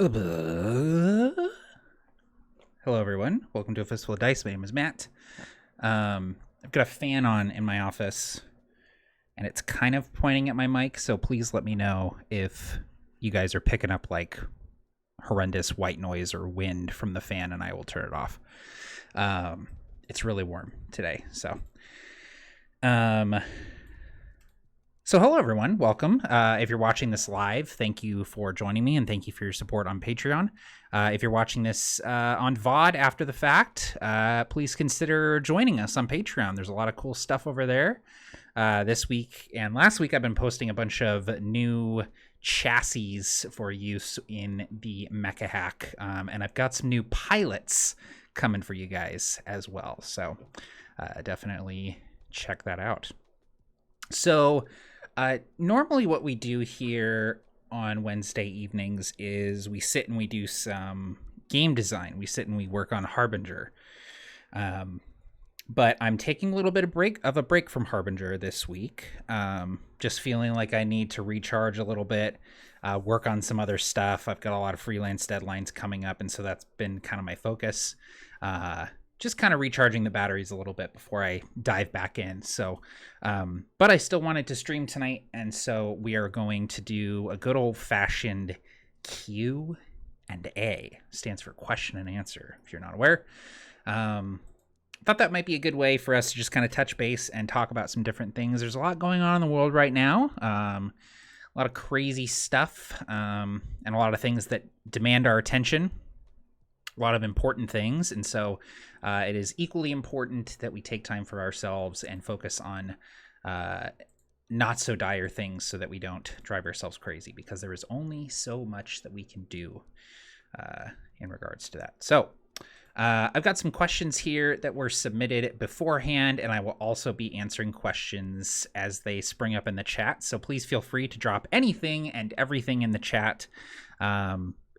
Hello, everyone. Welcome to A Fistful of Dice. My name is Matt. I've got a fan on in my office, and it's kind of pointing at my mic, so please let me know if you guys are picking up, like, horrendous white noise or wind from the fan, and I will turn it off. It's really warm today, so... hello, everyone. Welcome. If you're watching this live, thank you for joining me, and thank you for your support on Patreon. If you're watching this on VOD after the fact, please consider joining us on Patreon. There's a lot of cool stuff over there. This week and last week, I've been posting a bunch of new chassis for use in the Mecca Hack, and I've got some new pilots coming for you guys as well. So definitely check that out. So... normally what we do here on Wednesday evenings is we sit and we do some game design. We sit and we work on Harbinger. But I'm taking a little bit of a break from Harbinger this week. Just feeling like I need to recharge a little bit, work on some other stuff. I've got a lot of freelance deadlines coming up, and so that's been kind of my focus. Just kind of recharging the batteries a little bit before I dive back in. So, but I still wanted to stream tonight, and so we are going to do a good old-fashioned Q&A. Stands for question and answer, if you're not aware. Thought that might be a good way for us to just kind of touch base and talk about some different things. There's a lot going on in the world right now. A lot of crazy stuff, and a lot of things that demand our attention. A lot of important things, and so it is equally important that we take time for ourselves and focus on not so dire things so that we don't drive ourselves crazy, because there is only so much that we can do in regards to that. So I've got some questions here that were submitted beforehand, and I will also be answering questions as they spring up in the chat, so please feel free to drop anything and everything in the chat.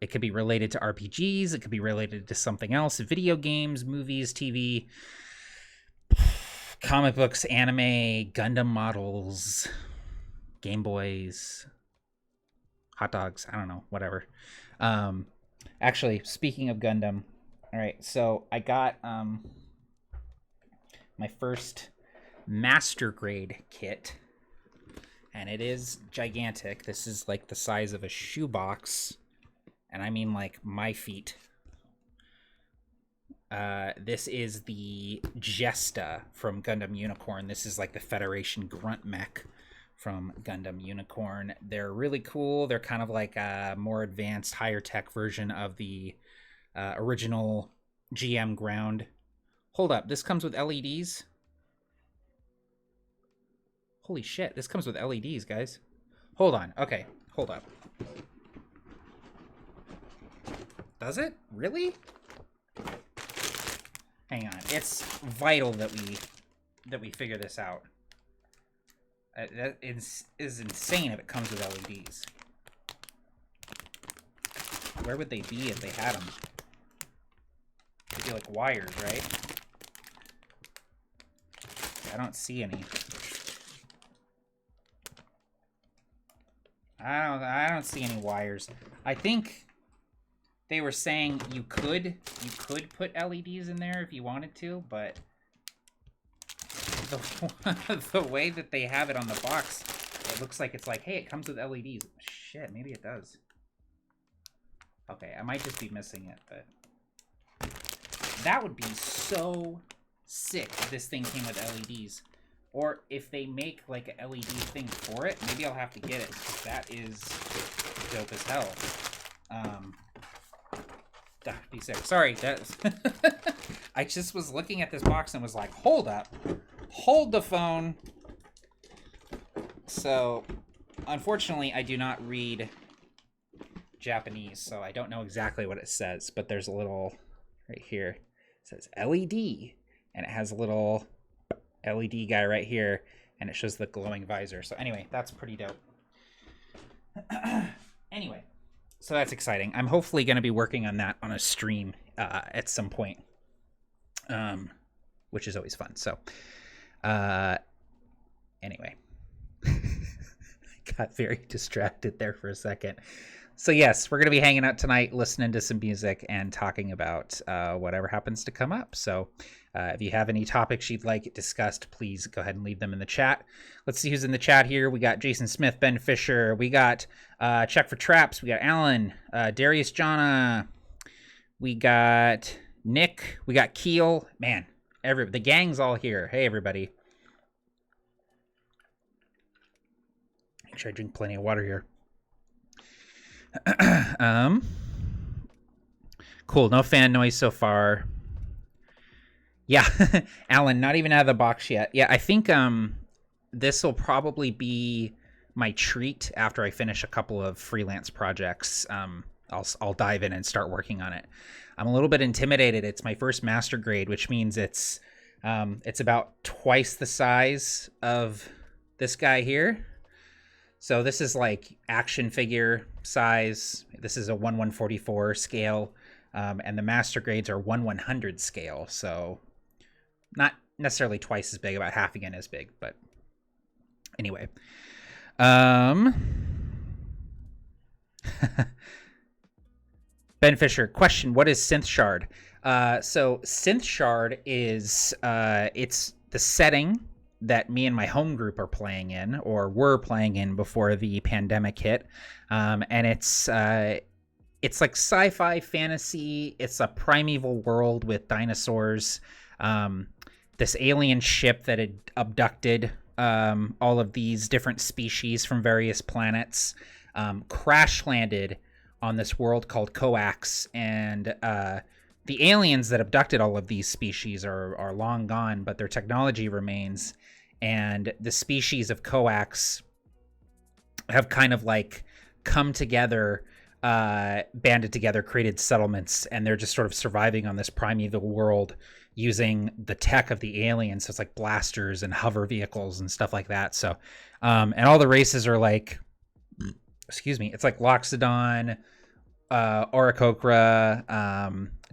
It could be related to RPGs. It could be related to something else. Video games, movies, TV, comic books, anime, Gundam models, Game Boys, hot dogs. I don't know, whatever. Actually, speaking of Gundam, all right, so I got my first master grade kit, and it is gigantic. This is like the size of a shoebox. And I mean, like, my feet. This is the Jesta from Gundam Unicorn. This is like the Federation grunt mech from Gundam Unicorn. They're really cool. They're kind of like a more advanced, higher tech version of the original GM ground. Hold up, this comes with LEDs? Holy shit, this comes with LEDs, guys. Hold on, okay, hold up. Does it? Really? Hang on. It's vital that we figure this out. That is insane if it comes with LEDs. Where would they be if they had them? They'd be like wires, right? I don't see any. I don't see any wires. I think they were saying you could put LEDs in there if you wanted to, but the way that they have it on the box, it looks like it's like, hey, it comes with LEDs. Shit, maybe it does. Okay, I might just be missing it, but that would be so sick if this thing came with LEDs. Or if they make like a LED thing for it, maybe I'll have to get it, because that is dope as hell. That would be sick. Sorry, I just was looking at this box and was like, hold up. Hold the phone. So, unfortunately, I do not read Japanese, so I don't know exactly what it says, but there's a little, right here, it says LED, and it has a little LED guy right here, and it shows the glowing visor. So anyway, that's pretty dope. Anyway. So that's exciting. I'm hopefully going to be working on that on a stream at some point, which is always fun. So anyway, I got very distracted there for a second. So yes, we're gonna be hanging out tonight, listening to some music and talking about whatever happens to come up. So if you have any topics you'd like discussed, please go ahead and leave them in the chat. Let's see who's in the chat here. We got Jason Smith, Ben Fisher, we got Check for Traps, we got Alan, Darius Jana, we got Nick, we got Keel. Man, the gang's all here. Hey everybody. Make sure I drink plenty of water here. Cool. No fan noise so far. Yeah, Alan, not even out of the box yet. Yeah, I think this will probably be my treat after I finish a couple of freelance projects. I'll dive in and start working on it. I'm a little bit intimidated. It's my first master grade, which means it's about twice the size of this guy here. So this is like action figure size. This is a 1/144 scale, and the master grades are 1/100 scale. So not necessarily twice as big, about half again as big. But anyway, Ben Fisher, question: what is Synth Chard? So Synth Chard is it's the setting that me and my home group are playing in, or were playing in before the pandemic hit. And it's like sci-fi fantasy. It's a primeval world with dinosaurs. This alien ship that had abducted all of these different species from various planets crash landed on this world called Coax, and the aliens that abducted all of these species are long gone, but their technology remains. And the species of Coax have kind of like come together, banded together, created settlements, and they're just sort of surviving on this primeval world using the tech of the aliens. So it's like blasters and hover vehicles and stuff like that. So, and all the races are like, it's like Loxodon, Oricocra,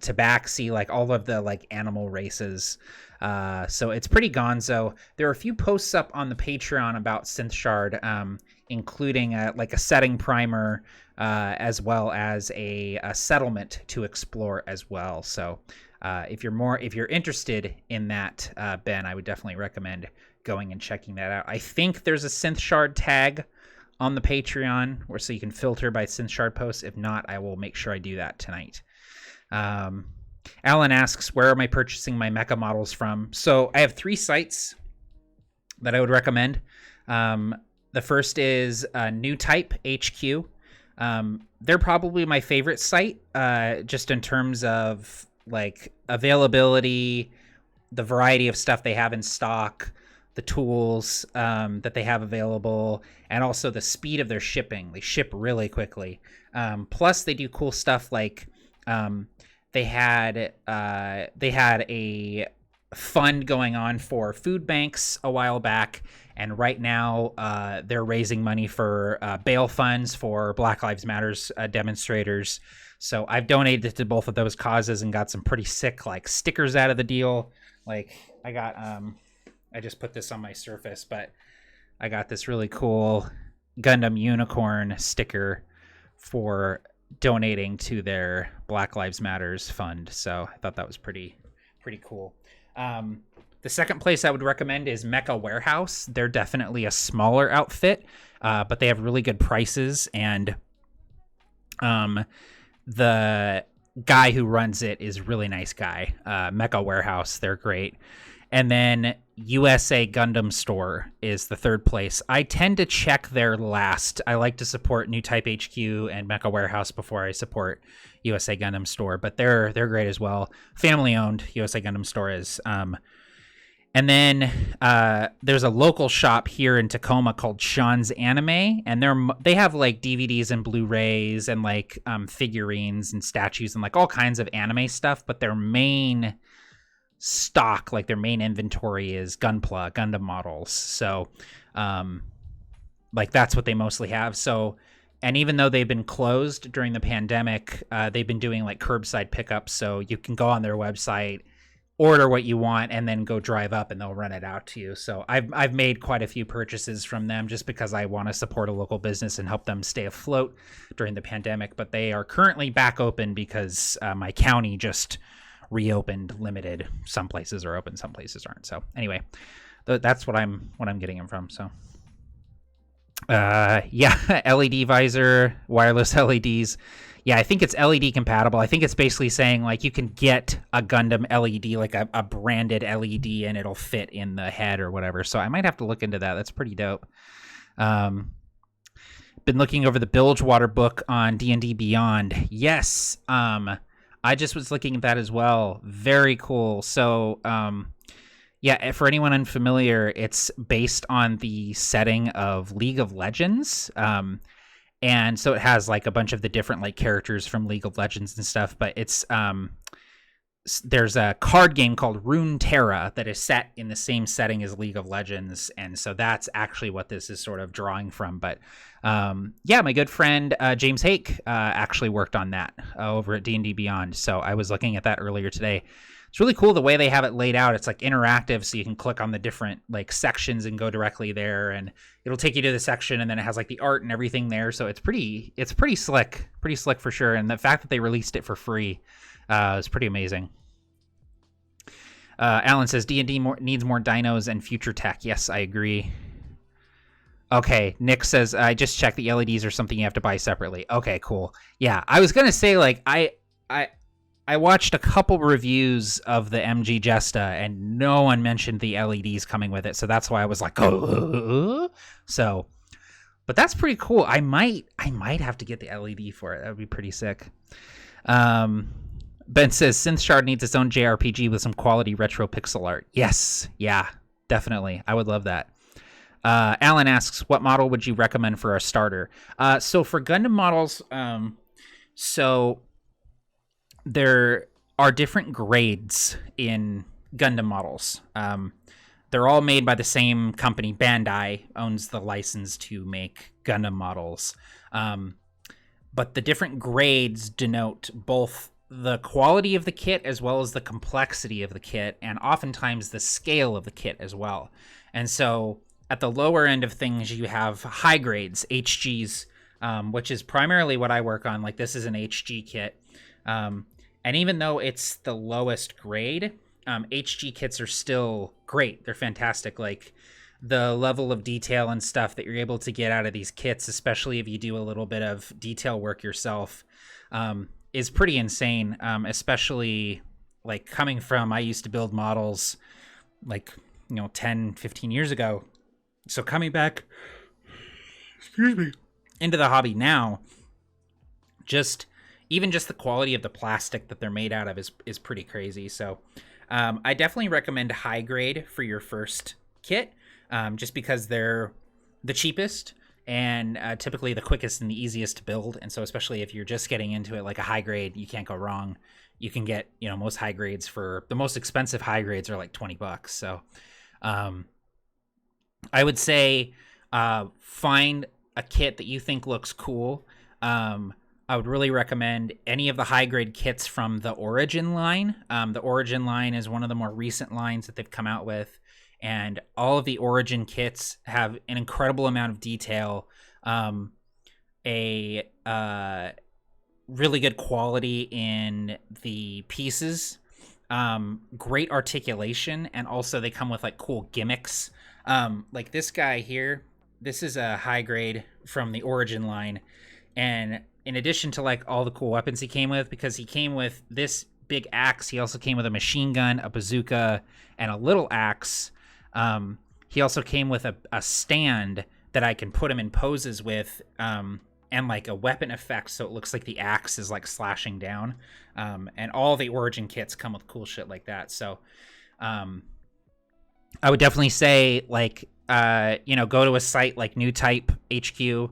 Tabaxi, like all of the like animal races. So it's pretty gonzo. There are a few posts up on the Patreon about Synth Chard, including like a setting primer, as well as a settlement to explore as well. So if you're interested in that, Ben, I would definitely recommend going and checking that out. I think there's a Synth Chard tag on the Patreon, or so you can filter by Synth Chard posts. If not, I will make sure I do that tonight. Alan asks, where am I purchasing my mecha models from? So I have 3 sites that I would recommend. The first is New Type HQ. They're probably my favorite site, just in terms of like availability, the variety of stuff they have in stock, the tools that they have available, and also the speed of their shipping. They ship really quickly. Plus, they do cool stuff like they had a fund going on for food banks a while back, and right now they're raising money for bail funds for Black Lives Matters demonstrators. So I've donated to both of those causes and got some pretty sick like stickers out of the deal. Like I got I just put this on my Surface, but I got this really cool Gundam Unicorn sticker for donating to their Black Lives Matters fund. So I thought that was pretty cool. The second place I would recommend is Mecca Warehouse. They're definitely a smaller outfit, but they have really good prices, and the guy who runs it is a really nice guy. Mecca Warehouse, they're great. And then USA Gundam Store is the third place. I tend to check there last. I like to support New Type HQ and Mecca Warehouse before I support USA Gundam Store, but they're great as well. Family owned, USA Gundam Store is. And then there's a local shop here in Tacoma called Sean's Anime, and they have like DVDs and Blu-rays and like figurines and statues and like all kinds of anime stuff, but their main stock, like their main inventory, is Gunpla, Gundam models. So like that's what they mostly have. So, and even though they've been closed during the pandemic, they've been doing like curbside pickups. So you can go on their website, order what you want and then go drive up and they'll rent it out to you. So I've made quite a few purchases from them just because I want to support a local business and help them stay afloat during the pandemic. But they are currently back open because my county just reopened limited. Some places are open, some places aren't. So anyway, that's what I'm getting them from. So yeah, LED visor, wireless LEDs. Yeah, I think it's LED compatible. I think it's basically saying like you can get a Gundam LED, like a branded LED, and it'll fit in the head or whatever. So I might have to look into that. That's pretty dope. Been looking over the Bilgewater book on D&D Beyond. Yes, I just was looking at that as well. Very cool. So yeah, for anyone unfamiliar, it's based on the setting of League of Legends. And so it has like a bunch of the different like characters from League of Legends and stuff, but it's there's a card game called Runeterra that is set in the same setting as League of Legends, and so that's actually what this is sort of drawing from. But yeah, my good friend James Hake actually worked on that over at D&D Beyond, so I was looking at that earlier today. It's really cool the way they have it laid out. It's like interactive, so you can click on the different like sections and go directly there, and it'll take you to the section, and then it has like the art and everything there. So it's pretty slick for sure. And the fact that they released it for free is pretty amazing. Alan says D&D needs more dinos and future tech. Yes, I agree. Okay, Nick says I just checked the LEDs are something you have to buy separately. Okay, cool. Yeah, I was gonna say like I watched a couple reviews of the MG Jesta, and no one mentioned the LEDs coming with it, so that's why I was like, oh. So, but that's pretty cool. I might have to get the LED for it. That would be pretty sick. Ben says Synth Chard needs its own JRPG with some quality retro pixel art. Yes, yeah, definitely. I would love that. Alan asks, what model would you recommend for a starter? So for Gundam models, so there are different grades in Gundam models. They're all made by the same company. Bandai owns the license to make Gundam models. But the different grades denote both the quality of the kit as well as the complexity of the kit, and oftentimes the scale of the kit as well. And so at the lower end of things, you have high grades, HGs, which is primarily what I work on. Like this is an HG kit. And even though it's the lowest grade, HG kits are still great. They're fantastic. Like the level of detail and stuff that you're able to get out of these kits, especially if you do a little bit of detail work yourself, is pretty insane. Especially like coming from, I used to build models like, 10, 15 years ago. So coming back, into the hobby now, even just the quality of the plastic that they're made out of is pretty crazy. So I definitely recommend high grade for your first kit, just because they're the cheapest and typically the quickest and the easiest to build. And so especially if you're just getting into it, like a high grade, you can't go wrong. You can get, most high grades for the most expensive high grades are like $20. So I would say find a kit that you think looks cool. I would really recommend any of the high-grade kits from the Origin line. The Origin line is one of the more recent lines that they've come out with, and all of the Origin kits have an incredible amount of detail, a really good quality in the pieces, great articulation, and also they come with like cool gimmicks. Like this guy here, this is a high-grade from the Origin line, and in addition to like all the cool weapons he came with, because he came with this big axe, he also came with a machine gun, a bazooka, and a little axe. He also came with a stand that I can put him in poses with, and like a weapon effect, so it looks like the axe is like slashing down. And all the Origin kits come with cool shit like that. So I would definitely say like go to a site like New Type HQ.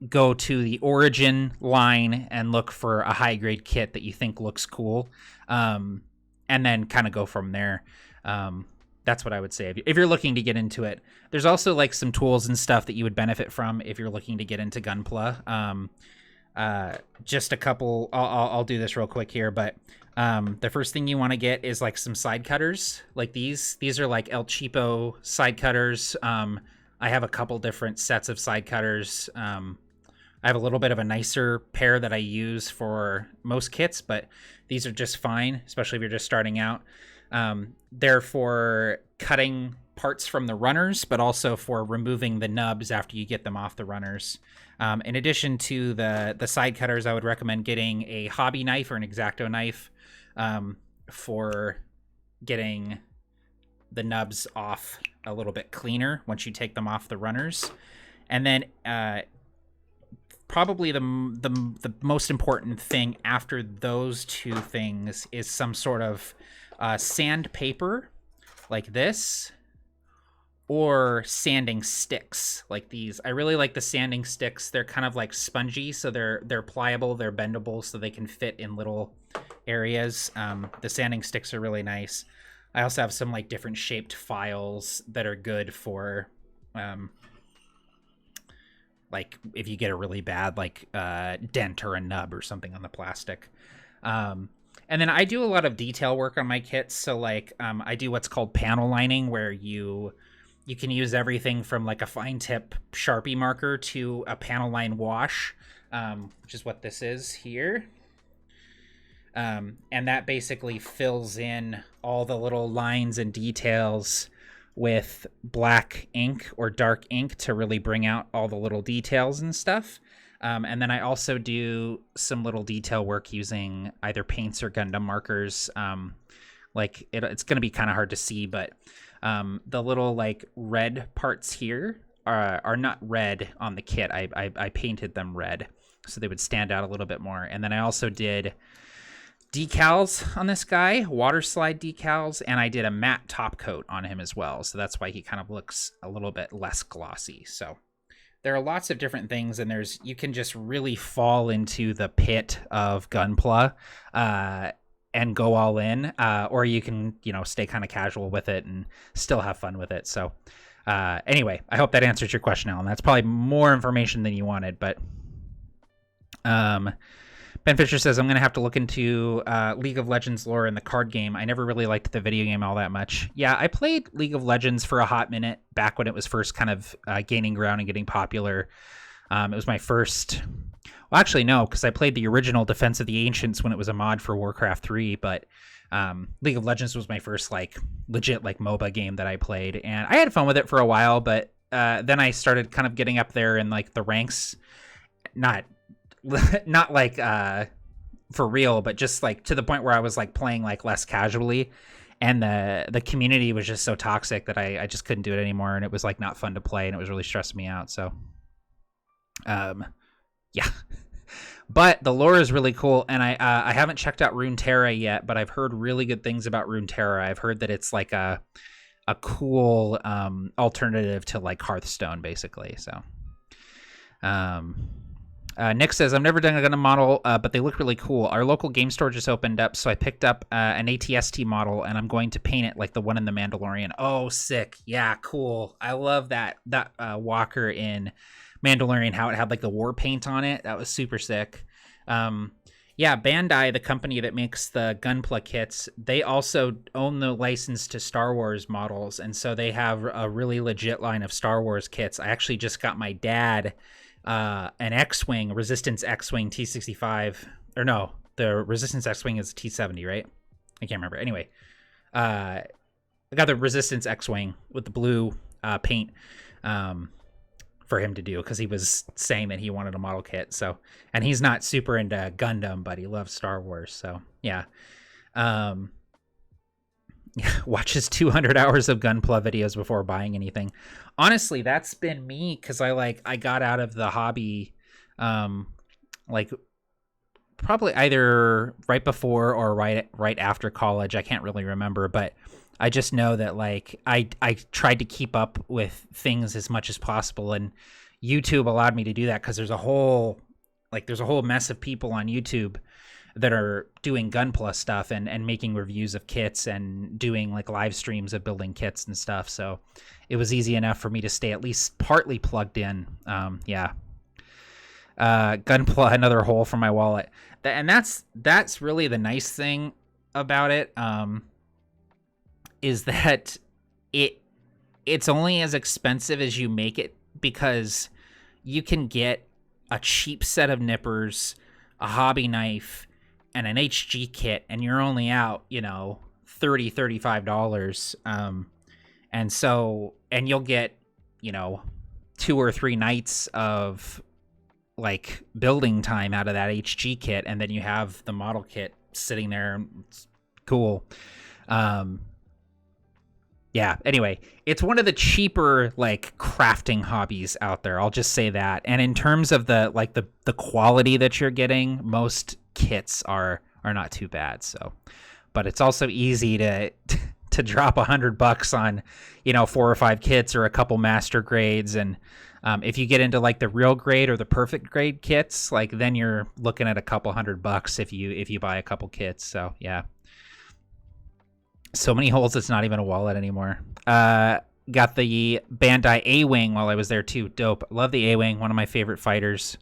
Go to the Origin line and look for a high grade kit that you think looks cool, and then kind of go from there. That's what I would say if you're looking to get into it. There's also like some tools and stuff that you would benefit from if you're looking to get into Gunpla. Just a couple. I'll do this real quick here, but the first thing you want to get is like some side cutters, like these. These are like El Cheapo side cutters. I have a couple different sets of side cutters. I have a little bit of a nicer pair that I use for most kits, but these are just fine, especially if you're just starting out. They're for cutting parts from the runners, but also for removing the nubs after you get them off the runners. In addition to the side cutters, I would recommend getting a hobby knife or an X-Acto knife for getting the nubs off a little bit cleaner once you take them off the runners. And then probably the most important thing after those two things is some sort of sandpaper like this, or sanding sticks like these. I really like the sanding sticks. They're kind of like spongy, so they're pliable, they're bendable, so they can fit in little areas. The sanding sticks are really nice. I also have some like different shaped files that are good for like if you get a really bad like dent or a nub or something on the plastic. And then I do a lot of detail work on my kits. So like I do what's called panel lining, where you can use everything from like a fine tip Sharpie marker to a panel line wash, which is what this is here. And that basically fills in all the little lines and details with black ink or dark ink to really bring out all the little details and stuff. And then I also do some little detail work using either paints or Gundam markers. Like it's going to be kind of hard to see, but the little like red parts here are not red on the kit. I painted them red so they would stand out a little bit more. And then I also did decals on this guy, water slide decals, and I did a matte top coat on him as well. So that's why he kind of looks a little bit less glossy. So there are lots of different things, and you can just really fall into the pit of Gunpla and go all in, or you can, stay kind of casual with it and still have fun with it. So anyway, I hope that answers your question, Alan. That's probably more information than you wanted, but Ben Fisher says, I'm going to have to look into League of Legends lore in the card game. I never really liked the video game all that much. Yeah, I played League of Legends for a hot minute back when it was first kind of gaining ground and getting popular. It was my first... Well, actually, no, because I played the original Defense of the Ancients when it was a mod for Warcraft 3, but League of Legends was my first legit MOBA game that I played, and I had fun with it for a while, but then I started kind of getting up there in the ranks, not for real, but just to the point where I was playing less casually, and the community was just so toxic that I just couldn't do it anymore, and it was not fun to play, and it was really stressing me out. So yeah. But the lore is really cool, and I haven't checked out Runeterra yet, but I've heard really good things about Runeterra. I've heard that it's a cool alternative to Hearthstone, basically. So Nick says, I've never done a Gundam model, but they look really cool. Our local game store just opened up, so I picked up an ATST model, and I'm going to paint it like the one in The Mandalorian. Oh, sick. Yeah, cool. I love that walker in Mandalorian, how it had the war paint on it. That was super sick. Yeah, Bandai, the company that makes the Gunpla kits, they also own the license to Star Wars models, and so they have a really legit line of Star Wars kits. I actually just got my dad an X-Wing, Resistance X-Wing T65, or no, the Resistance X-Wing is T70, right? I can't remember. Anyway, I got the Resistance X-Wing with the blue paint for him to do, because he was saying that he wanted a model kit. So, and he's not super into Gundam, but he loves Star Wars. So yeah. Watches 200 hours of Gunpla videos before buying anything. Honestly, that's been me, because I got out of the hobby probably either right before or right after college. I can't really remember, but I just know that I tried to keep up with things as much as possible, and YouTube allowed me to do that, because there's a whole mess of people on YouTube that are doing Gunpla stuff and making reviews of kits and doing live streams of building kits and stuff. So it was easy enough for me to stay at least partly plugged in. Yeah. Gunpla, another hole for my wallet. And that's really the nice thing about it, is that it's only as expensive as you make it, because you can get a cheap set of nippers, a hobby knife, and an HG kit, and you're only out, $35. And you'll get, 2 or 3 nights of like building time out of that HG kit, and then you have the model kit sitting there. It's cool. Yeah, anyway, it's one of the cheaper like crafting hobbies out there. I'll just say that. And in terms of the quality that you're getting, most kits are not too bad. So, but it's also easy to drop $100 on, 4 or 5 kits or a couple master grades. And if you get into like the real grade or the perfect grade kits, like then you're looking at a couple $100 if you buy a couple kits. So yeah. So many holes, it's not even a wallet anymore. Got the Bandai A-Wing while I was there too. Dope. Love the A-Wing, one of my favorite fighters.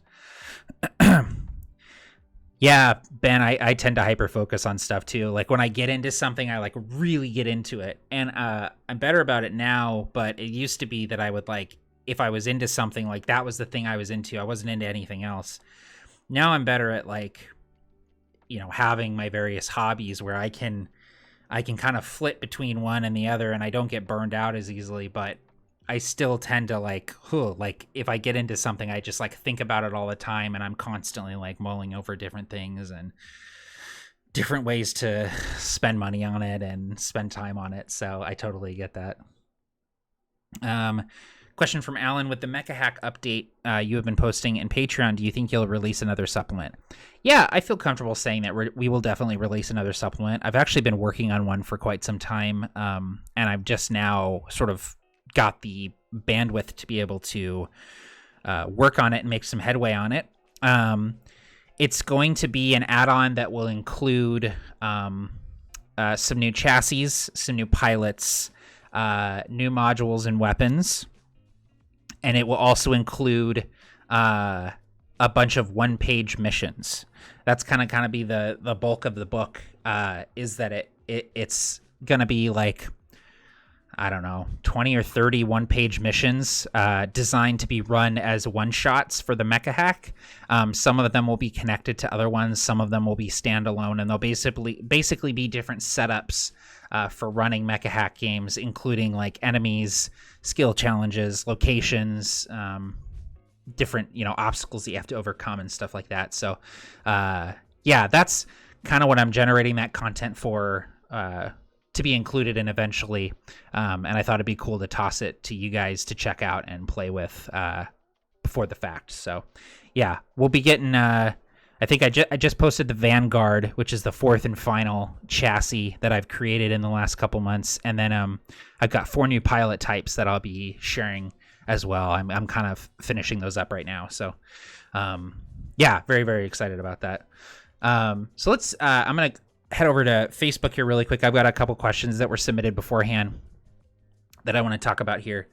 Yeah, Ben, I tend to hyper-focus on stuff too. Like when I get into something, I like really get into it. And I'm better about it now, but it used to be that I would like, if I was into something, like that was the thing I was into. I wasn't into anything else. Now I'm better at like, having my various hobbies where I can kind of flip between one and the other, and I don't get burned out as easily, but I still tend to like if I get into something, I just like think about it all the time, and I'm constantly like mulling over different things and different ways to spend money on it and spend time on it. So I totally get that. Question from Alan: with the Mecca Hack update you have been posting in Patreon, do you think you'll release another supplement? Yeah, I feel comfortable saying that we will definitely release another supplement. I've actually been working on one for quite some time, and I've just now sort of got the bandwidth to be able to work on it and make some headway on it. It's going to be an add-on that will include some new chassis, some new pilots, new modules and weapons. And it will also include a bunch of one-page missions. That's kind of be the bulk of the book. Is that it's gonna be like, I don't know, 20 or 30 one-page missions designed to be run as one-shots for the Mecca Hack. Some of them will be connected to other ones. Some of them will be standalone, and they'll basically be different setups for running Mecca Hack games, including like enemies, skill challenges, locations, different obstacles that you have to overcome and stuff like that. So yeah, that's kind of what I'm generating that content for, to be included in eventually. And I thought it'd be cool to toss it to you guys to check out and play with before the fact. So yeah, we'll be getting I think I just posted the Vanguard, which is the 4th and final chassis that I've created in the last couple months. And then I've got 4 new pilot types that I'll be sharing as well. I'm kind of finishing those up right now. So yeah, very, very excited about that. So let's, I'm going to head over to Facebook here really quick. I've got a couple questions that were submitted beforehand that I want to talk about here.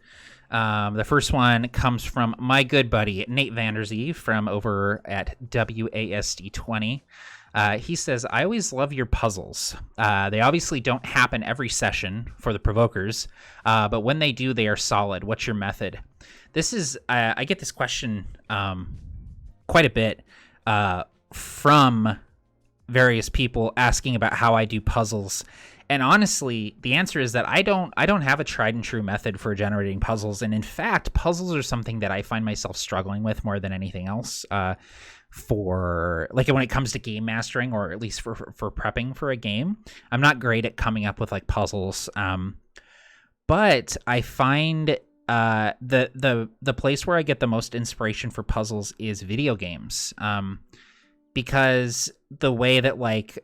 The first one comes from my good buddy, Nate Vanderzee from over at WASD20. He says, I always love your puzzles. They obviously don't happen every session for the provokers, but when they do, they are solid. What's your method? This is, I get this question quite a bit from various people asking about how I do puzzles. And honestly, the answer is that I don't have a tried and true method for generating puzzles. And in fact, puzzles are something that I find myself struggling with more than anything else. For like when it comes to game mastering, or at least for prepping for a game, I'm not great at coming up with like puzzles. But I find the place where I get the most inspiration for puzzles is video games. Because the way that like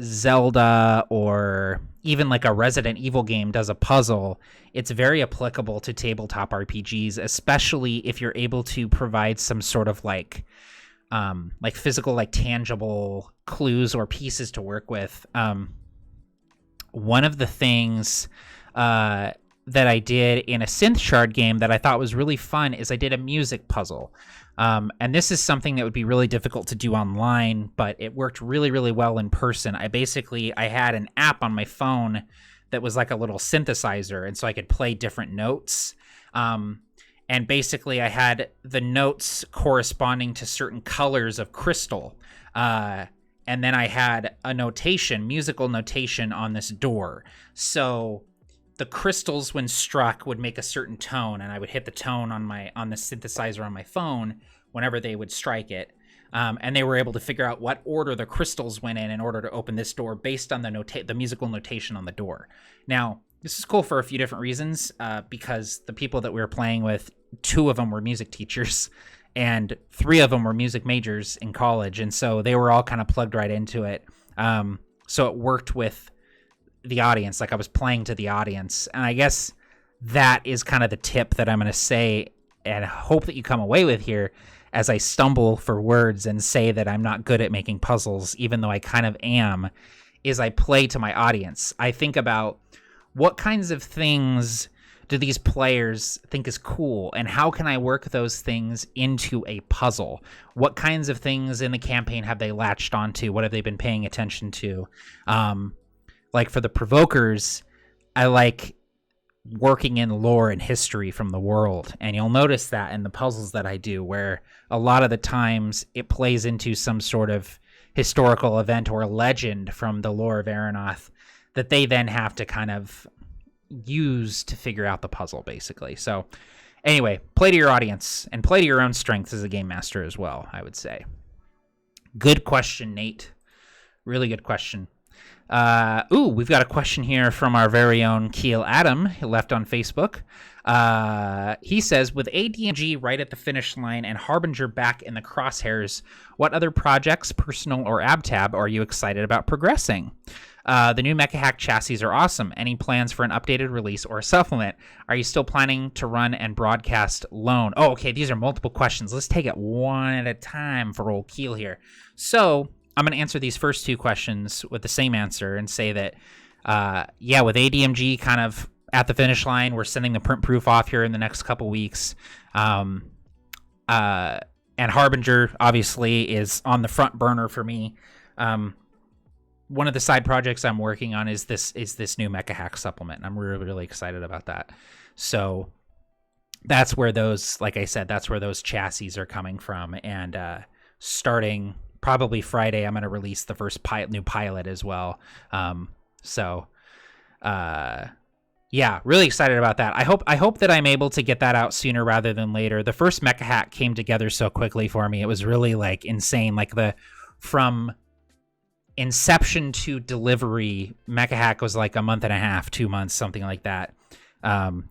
Zelda or even like a Resident Evil game does a puzzle, it's very applicable to tabletop RPGs, especially if you're able to provide some sort of like physical, like tangible clues or pieces to work with. One of the things that I did in a Synth Chard game that I thought was really fun is I did a music puzzle. And this is something that would be really difficult to do online, but it worked really, really well in person. I had an app on my phone that was like a little synthesizer, and so I could play different notes. And basically I had the notes corresponding to certain colors of crystal. And then I had a musical notation on this door. So the crystals, when struck, would make a certain tone, and I would hit the tone on the synthesizer on my phone whenever they would strike it. And they were able to figure out what order the crystals went in order to open this door based on the musical notation on the door. Now, this is cool for a few different reasons, because the people that we were playing with, 2 of them were music teachers, and 3 of them were music majors in college, and so they were all kind of plugged right into it. So it worked with the audience, like I was playing to the audience. And I guess that is kind of the tip that I'm going to say and hope that you come away with here as I stumble for words and say that I'm not good at making puzzles, even though I kind of am, is I play to my audience. I think about what kinds of things do these players think is cool, and how can I work those things into a puzzle? What kinds of things in the campaign have they latched onto? What have they been paying attention to? Like for the provokers, I like working in lore and history from the world. And you'll notice that in the puzzles that I do, where a lot of the times it plays into some sort of historical event or legend from the lore of Aeronoth that they then have to kind of use to figure out the puzzle, basically. So anyway, play to your audience and play to your own strengths as a game master as well, I would say. Good question, Nate. Really good question. We've got a question here from our very own Keel Adam, left on Facebook. He says, with ADMG right at the finish line and Harbinger back in the crosshairs, what other projects, personal or AbTab, are you excited about progressing? The new Mecca Hack chassis are awesome. Any plans for an updated release or a supplement? Are you still planning to run and broadcast Lone? Oh, okay, these are multiple questions. Let's take it one at a time for old Keel here. So I'm going to answer these first 2 questions with the same answer and say that, with ADMG kind of at the finish line, we're sending the print proof off here in the next couple weeks. And Harbinger, obviously, is on the front burner for me. One of the side projects I'm working on is this new Mecca Hack supplement, and I'm really, really excited about that. So that's where those, like I said, that's where those chassis are coming from. And starting probably Friday, I'm going to release the first new pilot as well. Really excited about that. I hope that I'm able to get that out sooner rather than later. The first Mecca Hack came together so quickly for me. It was really like insane. Like from inception to delivery, Mecca Hack was like a month and a half, 2 months, something like that.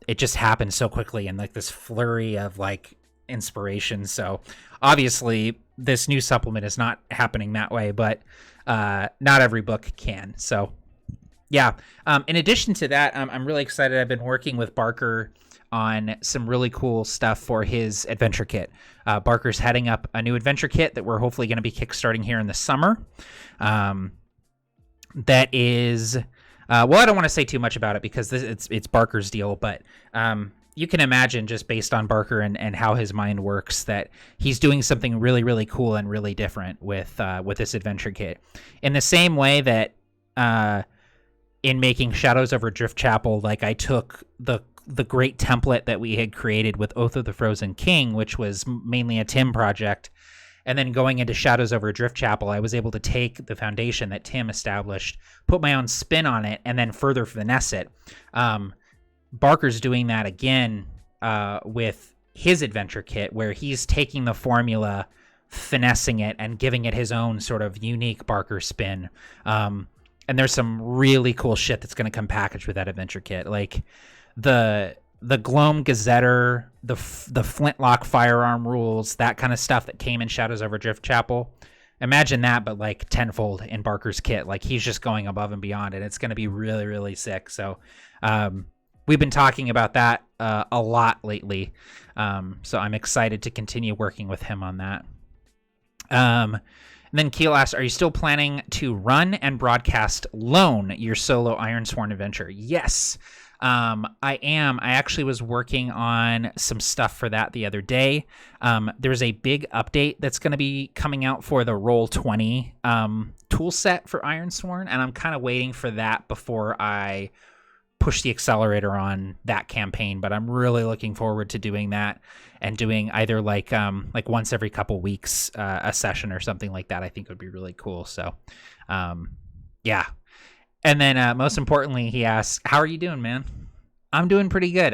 It just happened so quickly, and like this flurry of like inspiration. So obviously this new supplement is not happening that way, but not every book can. So yeah. In addition to that, I'm really excited. I've been working with Barker on some really cool stuff for his adventure kit. Barker's heading up a new adventure kit that we're hopefully going to be kickstarting here in the summer. That is, I don't want to say too much about it because it's Barker's deal, but you can imagine, just based on Barker and how his mind works, that he's doing something really, really cool and really different with this adventure kit. In the same way that in making Shadows Over Drift Chapel, like I took the great template that we had created with Oath of the Frozen King, which was mainly a Tim project, and then going into Shadows Over Drift Chapel, I was able to take the foundation that Tim established, put my own spin on it, and then further finesse it. Barker's doing that again with his adventure kit, where he's taking the formula, finessing it, and giving it his own sort of unique Barker spin. And there's some really cool shit that's going to come packaged with that adventure kit. Like the Gloam Gazetter, the Flintlock firearm rules, that kind of stuff that came in Shadows Over Drift Chapel. Imagine that, but like tenfold in Barker's kit. Like he's just going above and beyond, and it's going to be really, really sick. So we've been talking about that a lot lately. So I'm excited to continue working with him on that. And then Keel asks, are you still planning to run and broadcast Lone, your solo Ironsworn adventure? Yes. I am. I actually was working on some stuff for that the other day. There's a big update that's going to be coming out for the Roll20 tool set for Ironsworn, and I'm kind of waiting for that before I push the accelerator on that campaign. But I'm really looking forward to doing that and doing either like once every couple weeks a session or something like that. I think would be really cool. So, yeah. And then most importantly, he asks, how are you doing, man? I'm doing pretty good.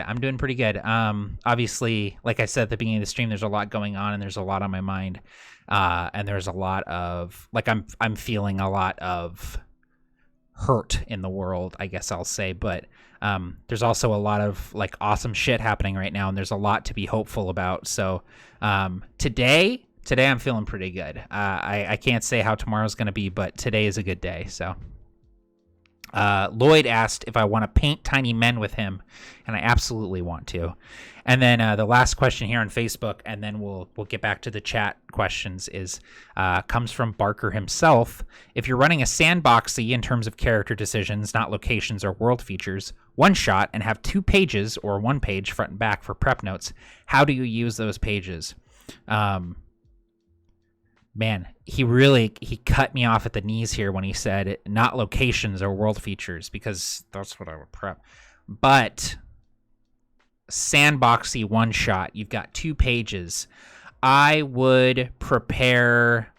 Obviously, like I said at the beginning of the stream, there's a lot going on and there's a lot on my mind. And there's a lot of, like, I'm feeling a lot of hurt in the world, I guess I'll say. But there's also a lot of, like, awesome shit happening right now. And there's a lot to be hopeful about. So today I'm feeling pretty good. I can't say how tomorrow's going to be, but today is a good day. So. Lloyd asked if I want to paint tiny men with him, and I absolutely want to. And then the last question here on Facebook, and then we'll get back to the chat questions, is comes from Barker himself. If you're running a sandboxy in terms of character decisions, not locations or world features, one shot, and have 2 pages or 1 page front and back for prep notes, how do you use those pages? Man, he cut me off at the knees here when he said not locations or world features, because that's what I would prep. But sandboxy one shot, you've got 2 pages. I would prepare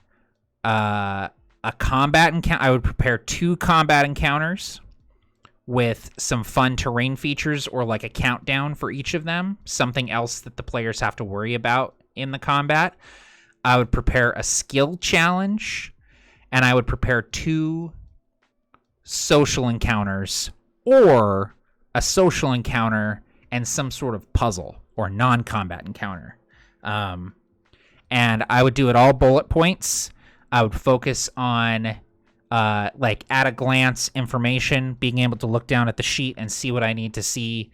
a combat encounter. I would prepare 2 combat encounters with some fun terrain features or like a countdown for each of them, something else that the players have to worry about in the combat. I would prepare a skill challenge, and I would prepare 2 social encounters, or a social encounter and some sort of puzzle or non-combat encounter. And I would do it all bullet points. I would focus on like at a glance information, being able to look down at the sheet and see what I need to see,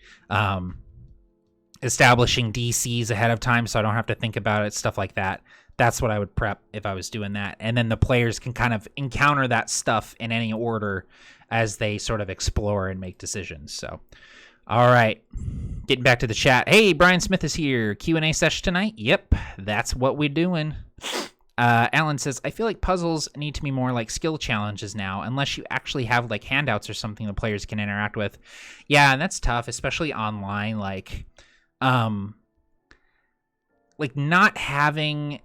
establishing DCs ahead of time so I don't have to think about it, stuff like that. That's what I would prep if I was doing that. And then the players can kind of encounter that stuff in any order as they sort of explore and make decisions. So, all right, getting back to the chat. Hey, Brian Smith is here. Q&A session tonight? Yep, that's what we're doing. Alan says, I feel like puzzles need to be more like skill challenges now, unless you actually have like handouts or something the players can interact with. Yeah, and that's tough, especially online. Like not having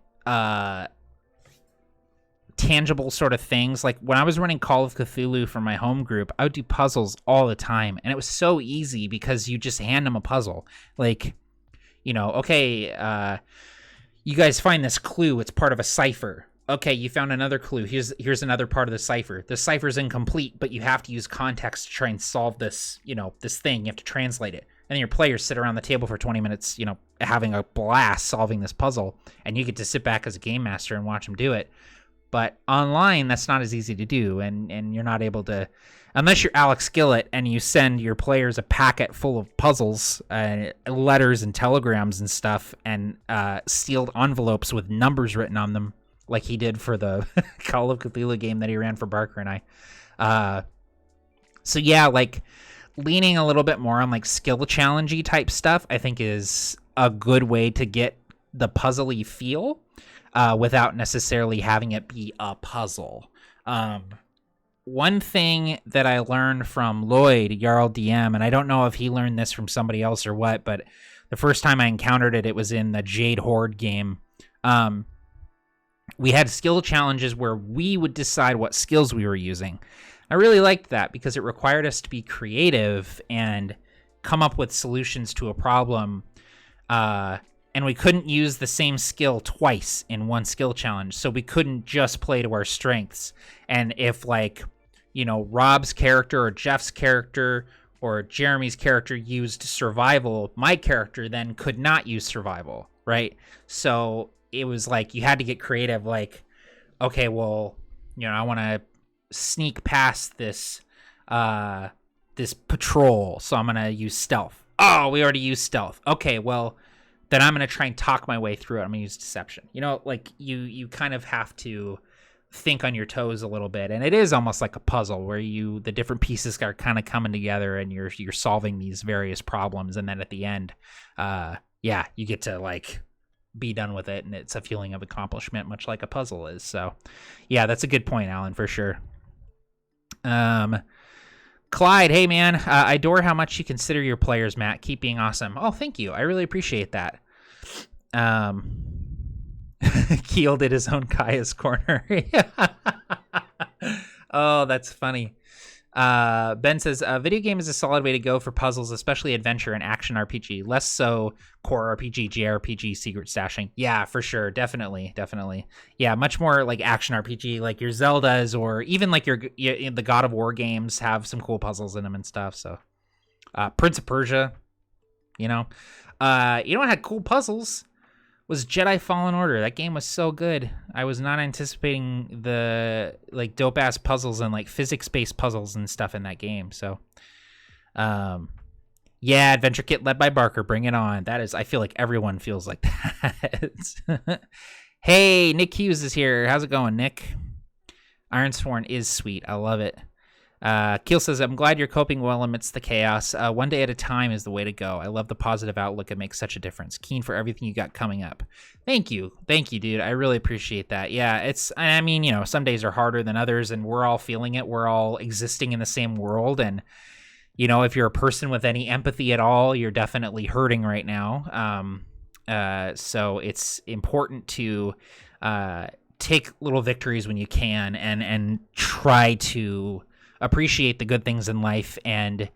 tangible sort of things. Like when I was running Call of Cthulhu for my home group, I would do puzzles all the time, and it was so easy because you just hand them a puzzle. Like, you know, okay, you guys find this clue, it's part of a cipher. Okay, you found another clue, here's another part of the cipher. The cipher's incomplete, but you have to use context to try and solve this, you know, this thing. You have to translate it. And then your players sit around the table for 20 minutes, you know, having a blast solving this puzzle, and you get to sit back as a game master and watch them do it. But online, that's not as easy to do, and you're not able to, unless you're Alex Gillett and you send your players a packet full of puzzles, letters and telegrams and stuff, and sealed envelopes with numbers written on them, like he did for the Call of Cthulhu game that he ran for Barker and I. So yeah, like leaning a little bit more on like skill challengey type stuff, I think is a good way to get the puzzly feel without necessarily having it be a puzzle. One thing that I learned from Lloyd, Jarl DM, and I don't know if he learned this from somebody else or what, but the first time I encountered it, it was in the Jade Horde game. We had skill challenges where we would decide what skills we were using. I really liked that because it required us to be creative and come up with solutions to a problem. And we couldn't use the same skill twice in one skill challenge. So we couldn't just play to our strengths. And if, like, you know, Rob's character or Jeff's character or Jeremy's character used survival, my character then could not use survival, right? So it was like you had to get creative, like, okay, well, you know, I want to sneak past this this patrol, so I'm going to use stealth. Oh, we already used stealth. Okay, well, then I'm going to try and talk my way through it. I'm going to use deception. You know, like you kind of have to think on your toes a little bit, and it is almost like a puzzle where the different pieces are kind of coming together, and you're solving these various problems, and then at the end, you get to like be done with it, and it's a feeling of accomplishment, much like a puzzle is. So, yeah, that's a good point, Alan, for sure. Clyde, hey man, I adore how much you consider your players, Matt. Keep being awesome. Oh, thank you. I really appreciate that. Keel did his own Kaya's Corner. Oh, that's funny. Ben says, video game is a solid way to go for puzzles, especially adventure and action RPG. Less so core RPG, JRPG, secret stashing. Yeah, for sure. Definitely. Yeah, much more like action RPG, like your Zeldas, or even like the God of War games have some cool puzzles in them and stuff. So, Prince of Persia, you know what had cool puzzles was Jedi Fallen Order. That game was so good. I was not anticipating the like dope ass puzzles and like physics-based puzzles and stuff in that game. So, yeah, Adventure Kit led by Barker. Bring it on. That is, I feel like everyone feels like that. Hey, Nick Hughes is here. How's it going, Nick? Ironsworn is sweet. I love it. Keel says, I'm glad you're coping well amidst the chaos. One day at a time is the way to go. I love the positive outlook. It makes such a difference. Keen for everything you got coming up. Thank you, dude. I really appreciate that. Yeah, some days are harder than others, and we're all feeling it. We're all existing in the same world, and if you're a person with any empathy at all, you're definitely hurting right now. So it's important to take little victories when you can, and try to appreciate the good things in life, and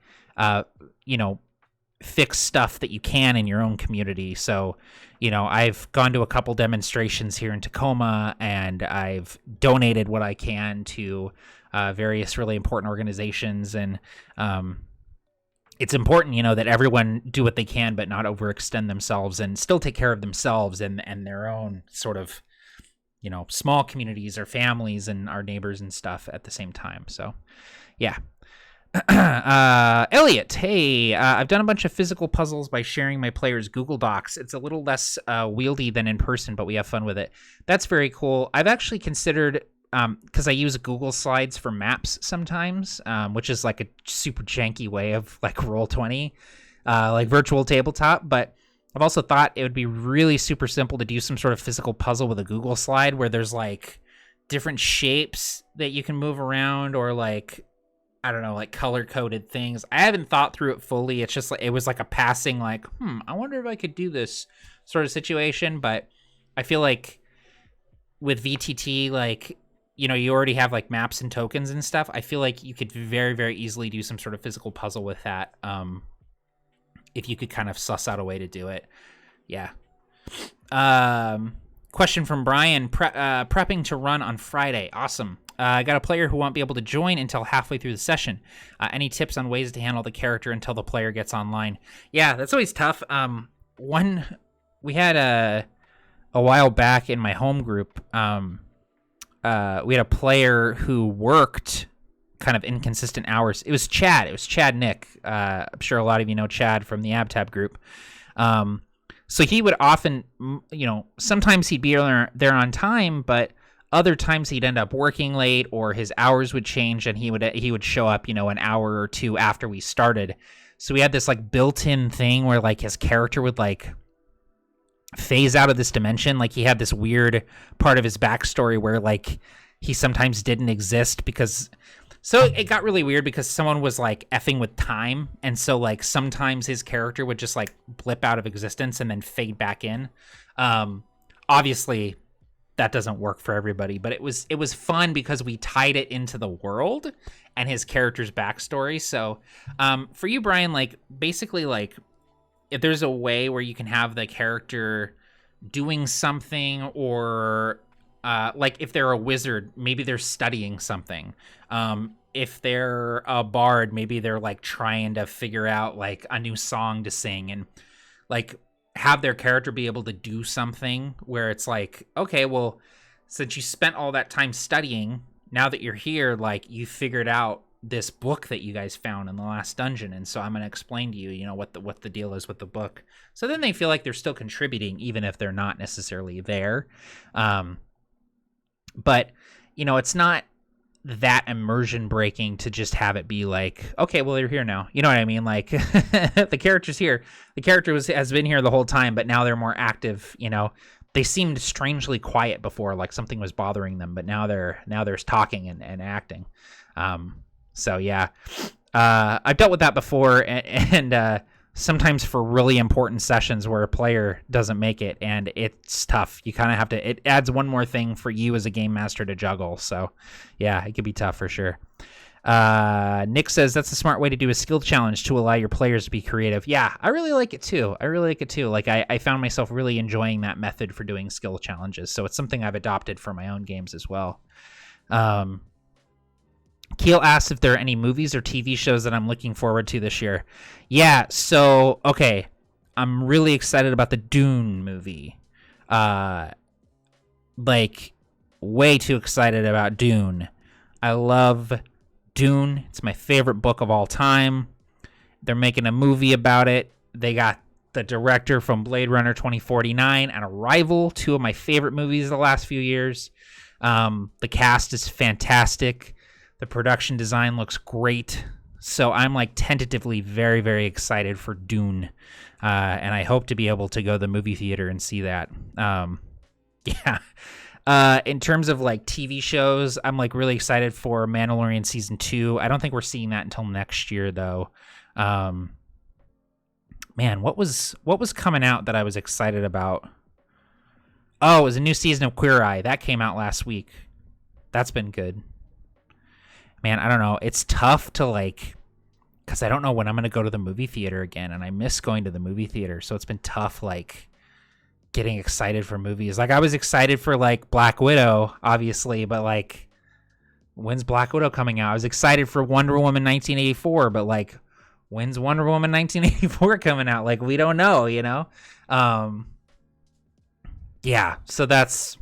fix stuff that you can in your own community. So I've gone to a couple demonstrations here in Tacoma, and I've donated what I can to various really important organizations, and it's important that everyone do what they can but not overextend themselves, and still take care of themselves and their own sort of small communities or families and our neighbors and stuff at the same time. So, yeah. Elliot, hey, I've done a bunch of physical puzzles by sharing my players' Google Docs. It's a little less wieldy than in person, but we have fun with it. That's very cool. I've actually considered, because I use Google Slides for maps sometimes, which is like a super janky way of like Roll20, like virtual tabletop, but I've also thought it would be really super simple to do some sort of physical puzzle with a Google slide where there's like different shapes that you can move around, or like, I don't know, like color-coded things. I haven't thought through it fully. It's just like, it was like a passing like, I wonder if I could do this sort of situation. But I feel like with VTT, like, you already have like maps and tokens and stuff. I feel like you could very, very easily do some sort of physical puzzle with that. If you could kind of suss out a way to do it. Yeah. Question from Brian, prepping to run on Friday. Awesome. I got a player who won't be able to join until halfway through the session. Any tips on ways to handle the character until the player gets online? Yeah, that's always tough. We had a while back in my home group, we had a player who worked kind of inconsistent hours. It was Chad Nick. I'm sure a lot of you know Chad from the AbTab group. So he would often, sometimes he'd be there on time, but other times he'd end up working late, or his hours would change, and he would show up, an hour or two after we started. So we had this like built-in thing where like his character would like phase out of this dimension. Like he had this weird part of his backstory where like he sometimes didn't exist because... So it got really weird because someone was like effing with time. And so like sometimes his character would just like blip out of existence and then fade back in. Obviously that doesn't work for everybody, but it was fun because we tied it into the world and his character's backstory. So for you, Brian, like basically like if there's a way where you can have the character doing something, or like if they're a wizard, maybe they're studying something. If they're a bard, maybe they're like trying to figure out like a new song to sing, and like have their character be able to do something where it's like, okay, well, since you spent all that time studying, now that you're here, like you figured out this book that you guys found in the last dungeon, and so I'm going to explain to you, what the deal is with the book. So then they feel like they're still contributing, even if they're not necessarily there. But it's not that immersion breaking to just have it be like, okay, well, you're here now. You know what I mean? Like the character's here. The character has been here the whole time, but now they're more active. They seemed strangely quiet before, like something was bothering them, but now they're talking and acting. So yeah, I've dealt with that before, and sometimes for really important sessions where a player doesn't make it, and it's tough. You kind of have to. It adds one more thing for you as a game master to juggle. So yeah, it could be tough for sure. Nick says that's a smart way to do a skill challenge to allow your players to be creative. Yeah, I really like it too. Like I found myself really enjoying that method for doing skill challenges. So it's something I've adopted for my own games as well. Keel asks if there are any movies or TV shows that I'm looking forward to this year. Yeah, so, okay. I'm really excited about the Dune movie. Way too excited about Dune. I love Dune. It's my favorite book of all time. They're making a movie about it. They got the director from Blade Runner 2049 and Arrival, two of my favorite movies of the last few years. The cast is fantastic. The production design looks great. So I'm like tentatively very, very excited for Dune. And I hope to be able to go to the movie theater and see that. Yeah. In terms of like TV shows, I'm like really excited for Mandalorian season 2. I don't think we're seeing that until next year though. Man, what was coming out that I was excited about? Oh, it was a new season of Queer Eye. That came out last week. That's been good. Man, I don't know. It's tough to like, because I don't know when I'm going to go to the movie theater again, and I miss going to the movie theater. So it's been tough, like, getting excited for movies. Like, I was excited for, like, Black Widow, obviously, but, like, when's Black Widow coming out? I was excited for Wonder Woman 1984, but, like, when's Wonder Woman 1984 coming out? Like, we don't know, Yeah, so that's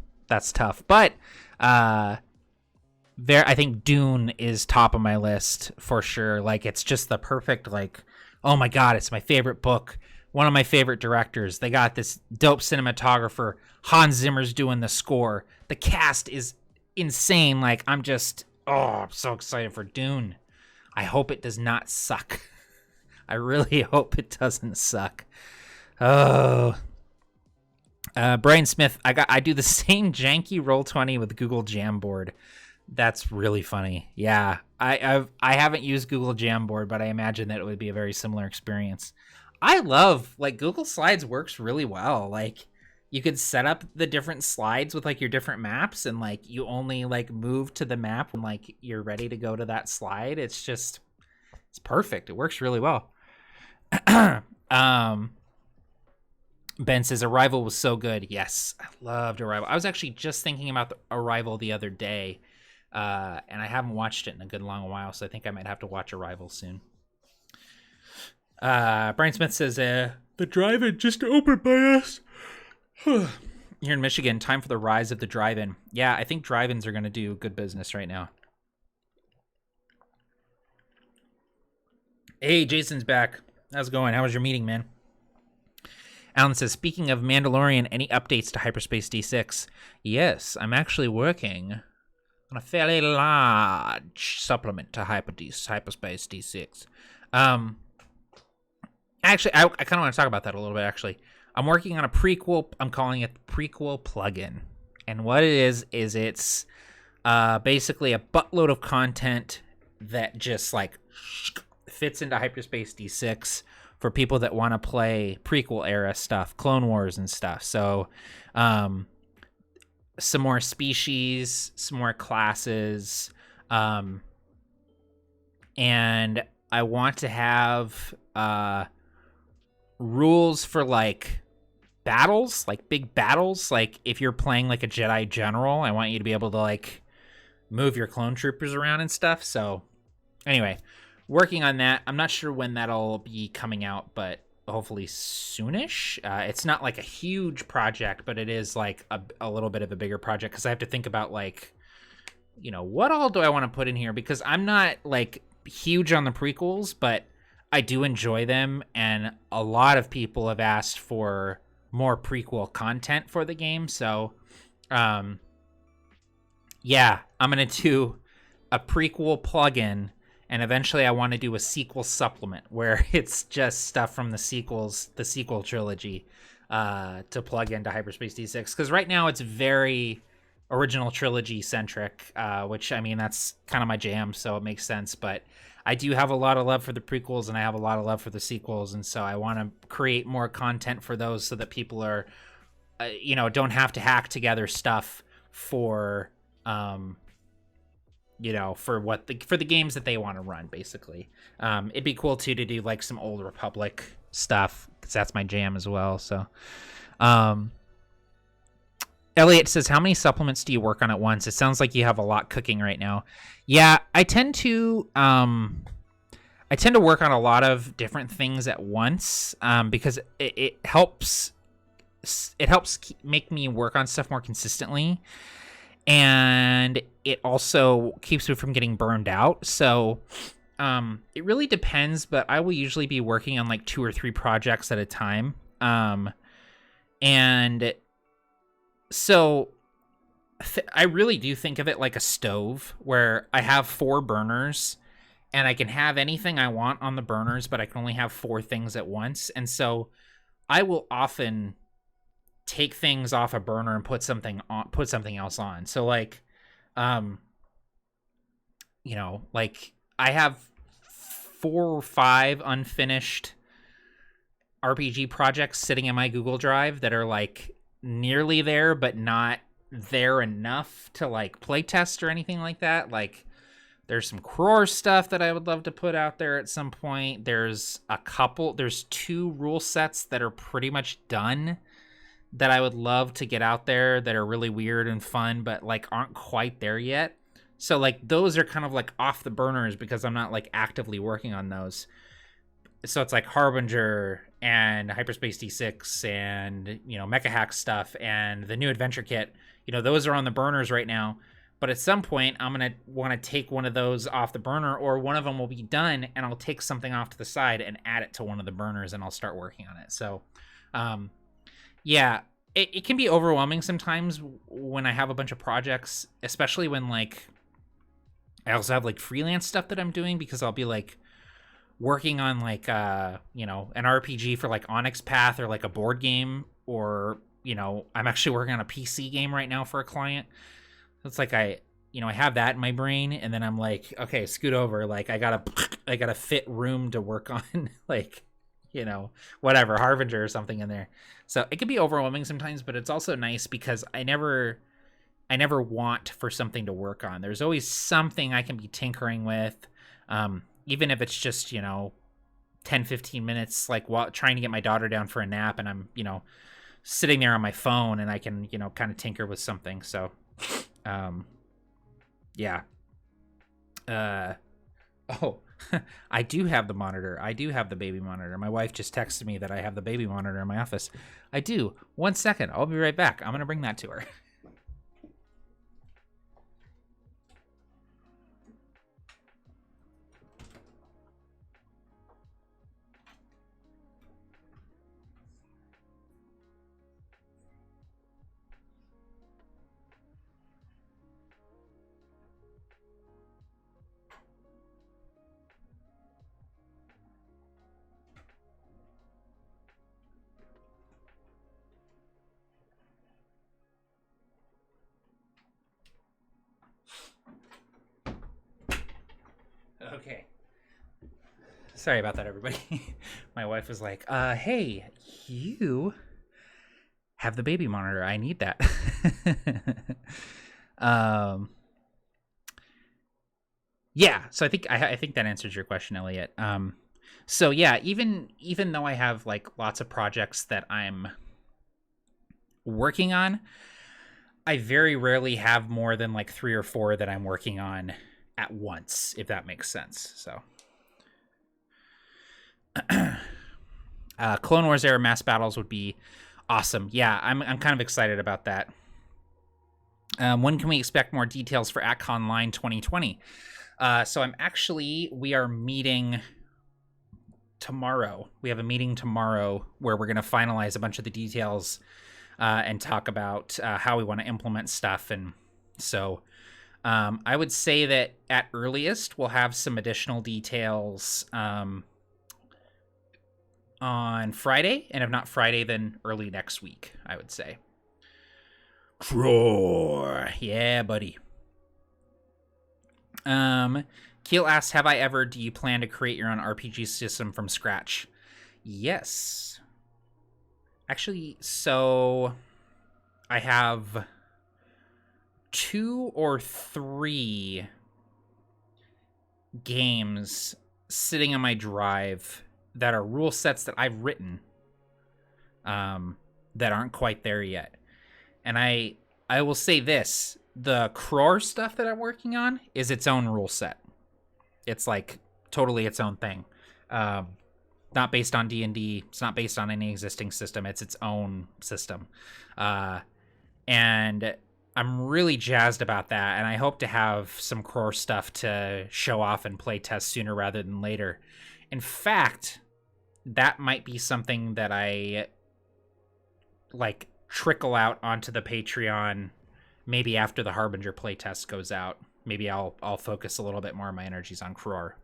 tough. But, I think Dune is top of my list for sure. Like, it's just the perfect, like, oh my God, it's my favorite book. One of my favorite directors. They got this dope cinematographer. Hans Zimmer's doing the score. The cast is insane. Like, I'm so excited for Dune. I hope it does not suck. I really hope it doesn't suck. Oh. Brian Smith, I do the same janky Roll20 with Google Jamboard. That's really funny. Yeah, I haven't used Google Jamboard, but I imagine that it would be a very similar experience. I love, like, Google Slides works really well. Like, you could set up the different slides with, like, your different maps, and, like, you only, like, move to the map when, like, you're ready to go to that slide. It's perfect. It works really well. Ben says Arrival was so good. Yes, I loved Arrival. I was actually just thinking about Arrival the other day. And I haven't watched it in a good long while, so I think I might have to watch Arrival soon. Brian Smith says, the drive-in just opened by us. Here in Michigan, time for the rise of the drive-in. Yeah, I think drive-ins are going to do good business right now. Hey, Jason's back. How's it going? How was your meeting, man? Alan says, speaking of Mandalorian, any updates to Hyperspace D6? Yes, I'm actually working on a fairly large supplement to Hyperspace D6. Actually, I kind of want to talk about that a little bit, actually. I'm working on a prequel. I'm calling it the prequel plugin. And what it is it's basically a buttload of content that just, like, fits into Hyperspace D6 for people that want to play prequel era stuff, Clone Wars and stuff. So, some more species, some more classes, and I want to have rules for, like, battles, like big battles. Like, if you're playing like a Jedi general, I want you to be able to, like, move your clone troopers around and stuff. So anyway, working on that. I'm not sure when that'll be coming out, but hopefully soonish. It's not like a huge project, but it is like a little bit of a bigger project, because I have to think about, like, what all do I want to put in here, because I'm not, like, huge on the prequels, but I do enjoy them, and a lot of people have asked for more prequel content for the game. So Yeah, I'm gonna do a prequel plugin, and eventually I want to do a sequel supplement where it's just stuff from the sequel trilogy, to plug into Hyperspace D6. Because right now it's very original trilogy centric, which I mean that's kind of my jam, so it makes sense. But I do have a lot of love for the prequels, and I have a lot of love for the sequels, and so I want to create more content for those so that people are, don't have to hack together stuff for for the games that they want to run, basically. It'd be cool too to do like some Old Republic stuff, because that's my jam as well. So Elliot says, how many supplements do you work on at once? It sounds like you have a lot cooking right now. Yeah, I tend to work on a lot of different things at once, because it helps make me work on stuff more consistently, and it also keeps me from getting burned out. So it really depends, but I will usually be working on like 2 or 3 projects at a time. And so I really do think of it like a stove, where I have 4 burners and I can have anything I want on the burners, but I can only have 4 things at once. And so I will often take things off a burner and put something else on. So like, like I have 4 or 5 unfinished RPG projects sitting in my Google Drive that are like nearly there, but not there enough to like playtest or anything like that. Like there's some core stuff that I would love to put out there at some point. There's 2 rule sets that are pretty much done that I would love to get out there that are really weird and fun, but like aren't quite there yet. So like those are kind of like off the burners because I'm not like actively working on those. So it's like Harbinger and Hyperspace D6 and, Mecca Hack stuff and the new adventure kit. Those are on the burners right now. But at some point, I'm going to want to take one of those off the burner, or one of them will be done and I'll take something off to the side and add it to one of the burners and I'll start working on it. So, yeah, it can be overwhelming sometimes when I have a bunch of projects, especially when like I also have like freelance stuff that I'm doing, because I'll be like working on like an RPG for like Onyx Path or like a board game, or I'm actually working on a PC game right now for a client. It's like I have that in my brain, and then I'm like, okay, scoot over, like I gotta fit room to work on like whatever, Harbinger or something in there. So it can be overwhelming sometimes, but it's also nice because I never want for something to work on. There's always something I can be tinkering with, even if it's just 10-15 minutes, like while trying to get my daughter down for a nap, and I'm sitting there on my phone and I can kind of tinker with something. So yeah. Oh, I do have the monitor. I do have the baby monitor. My wife just texted me that I have the baby monitor in my office. I do. 1 second. I'll be right back. I'm going to bring that to her. Okay. Sorry about that, everybody. My wife was like, hey, you have the baby monitor. I need that. Yeah, so I think that answers your question, Elliot. So yeah, even though I have like lots of projects that I'm working on, I very rarely have more than like 3 or 4 that I'm working on at once, if that makes sense. So Clone Wars era mass battles would be awesome. Yeah, I'm kind of excited about that. When can we expect more details for AtCon Line 2020? So we are meeting tomorrow. We have a meeting tomorrow where we're going to finalize a bunch of the details and talk about how we want to implement stuff. And So I would say that at earliest we'll have some additional details on Friday, and if not Friday, then early next week, I would say. Roar. Yeah, buddy. Keel asks, have I ever, do you plan to create your own RPG system from scratch? Yes. Actually, so I have 2 or 3 games sitting on my drive that are rule sets that I've written that aren't quite there yet. And I will say this, the Crore stuff that I'm working on is its own rule set. It's like totally its own thing. Not based on D&D. It's not based on any existing system. It's its own system. And I'm really jazzed about that, and I hope to have some Crore stuff to show off and play test sooner rather than later. In fact, that might be something that I like trickle out onto the Patreon maybe after the Harbinger playtest goes out. Maybe I'll focus a little bit more of my energies on Crore.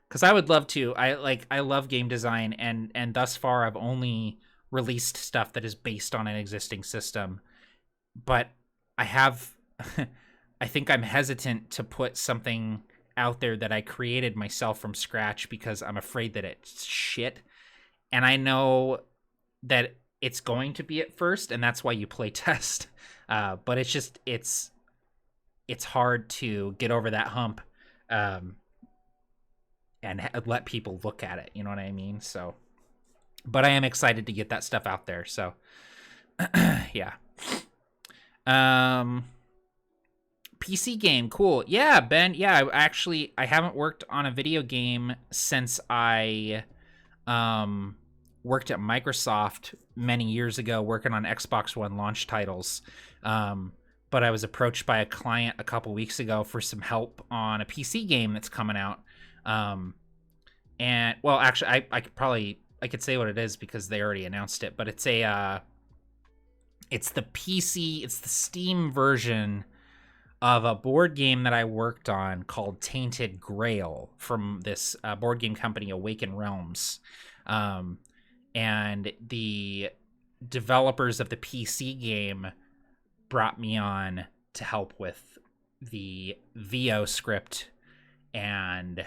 Because I would love to. I love game design, and thus far I've only released stuff that is based on an existing system. But I have, I think I'm hesitant to put something out there that I created myself from scratch because I'm afraid that it's shit. And I know that it's going to be at first, and that's why you play test. But it's just, it's hard to get over that hump and let people look at it. You know what I mean? So, but I am excited to get that stuff out there. So, yeah. PC game, cool. Yeah, Ben. Yeah, I haven't worked on a video game since I worked at Microsoft many years ago, working on Xbox One launch titles. But I was approached by a client a couple weeks ago for some help on a PC game that's coming out. And well, actually, I could say what it is because they already announced it. But it's it's the Steam version of a board game that I worked on called Tainted Grail from this board game company, Awaken Realms. And the developers of the PC game brought me on to help with the VO script and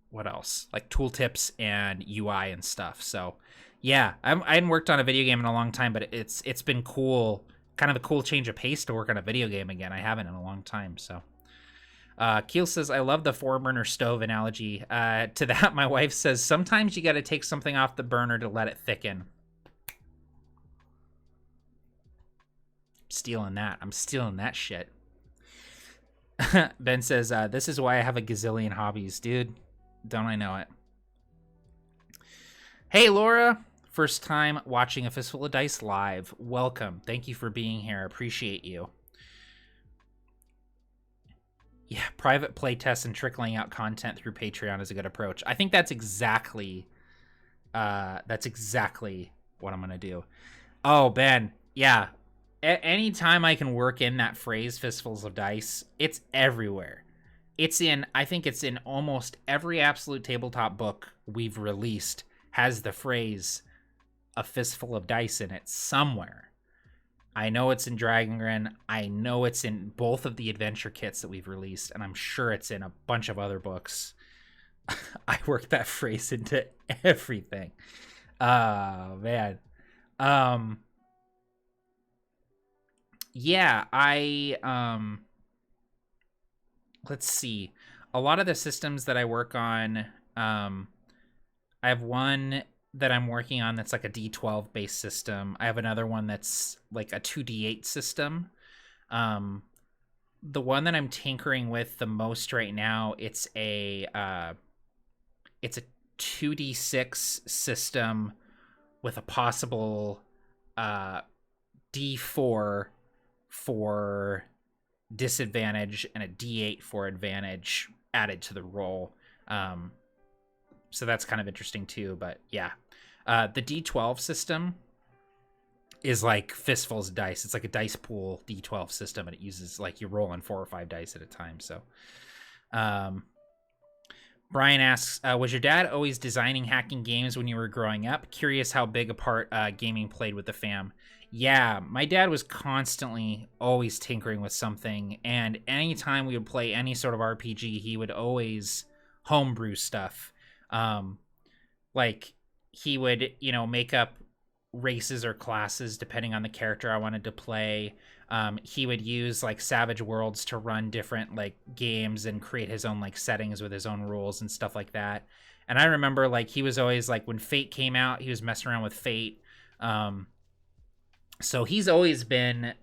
what else? Like tooltips and UI and stuff. So yeah, I hadn't worked on a video game in a long time, but it's been cool. Kind of a cool change of pace to work on a video game again. I haven't in a long time, so. Keel says, I love the 4-burner stove analogy. To that, my wife says, sometimes you got to take something off the burner to let it thicken. I'm stealing that shit. Ben says, this is why I have a gazillion hobbies. Dude, don't I know it. Hey, Laura. First time watching A Fistful of Dice live. Welcome. Thank you for being here. I appreciate you. Yeah, private playtests and trickling out content through Patreon is a good approach. I think that's exactly what I'm going to do. Oh, Ben. Yeah. Anytime I can work in that phrase, Fistfuls of Dice, it's everywhere. I think it's in almost every Absolute Tabletop book we've released has the phrase A Fistful of Dice in it somewhere. I know it's in Dragonrin. I know it's in both of the adventure kits that we've released, and I'm sure it's in a bunch of other books. I work that phrase into everything. Man. Yeah, let's see. A lot of the systems that I work on, I have one that I'm working on that's like a D12 based system. I have another one that's like a 2D8 system. The one that I'm tinkering with the most right now, it's a 2D6 system with a possible D4 for disadvantage and a D8 for advantage added to the roll. So that's kind of interesting too, but yeah. The D12 system is like fistfuls of dice. It's like a dice pool D12 system, and it uses like you roll on 4 or 5 dice at a time. So, Brian asks, was your dad always designing hacking games when you were growing up? Curious how big a part gaming played with the fam. Yeah, my dad was constantly always tinkering with something, and anytime we would play any sort of RPG, he would always homebrew stuff. Like he would, make up races or classes depending on the character I wanted to play. He would use like Savage Worlds to run different like games and create his own like settings with his own rules and stuff like that. And I remember like he was always like when Fate came out, he was messing around with Fate. So he's always been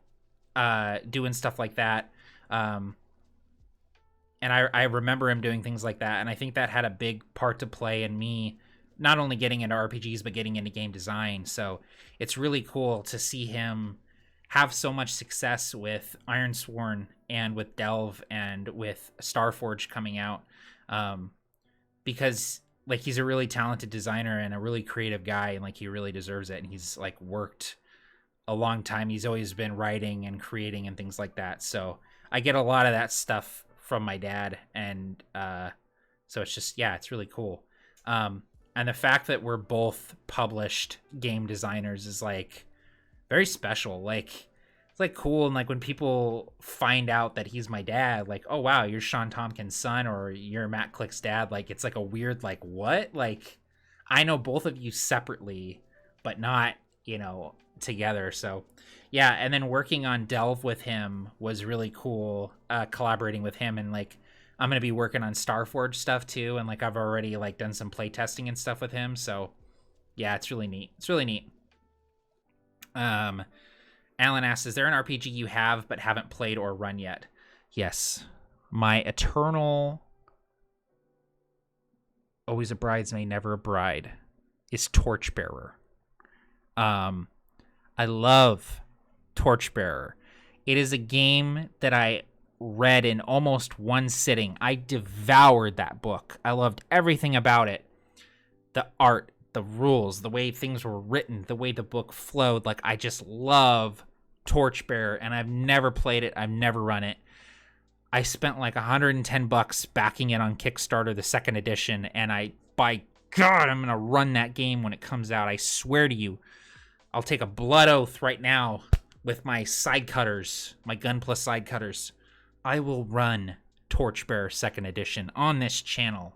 doing stuff like that. And I remember him doing things like that. And I think that had a big part to play in me not only getting into RPGs, but getting into game design. So it's really cool to see him have so much success with Ironsworn and with Delve and with Starforge coming out. Because like he's a really talented designer and a really creative guy, and like he really deserves it. And he's like worked a long time. He's always been writing and creating and things like that. So I get a lot of that stuff from my dad. And so it's just, yeah, it's really cool. And the fact that we're both published game designers is like very special. Like it's like cool. And like when people find out that he's my dad, like, oh wow, you're Sean Tompkins' son, or you're Matt Click's dad. Like it's like a weird, like what? Like I know both of you separately, but not, together. So yeah. And then working on Delve with him was really cool. Collaborating with him, and like I'm going to be working on Starforge stuff too. And like, I've already like done some play testing and stuff with him. So yeah, it's really neat. It's really neat. Alan asks, is there an RPG you have, but haven't played or run yet? Yes. My eternal, always a bridesmaid, never a bride is Torchbearer. I love Torchbearer. It is a game that I read in almost one sitting. I devoured that book. I loved everything about it. The art, the rules, the way things were written, the way the book flowed. Like I just love Torchbearer, and I've never played it. I've never run it. I spent like $110 backing it on Kickstarter, the second edition, and by God, I'm going to run that game when it comes out. I swear to you, I'll take a blood oath right now with my side cutters, my Gunpla side cutters. I will run Torchbearer 2nd Edition on this channel.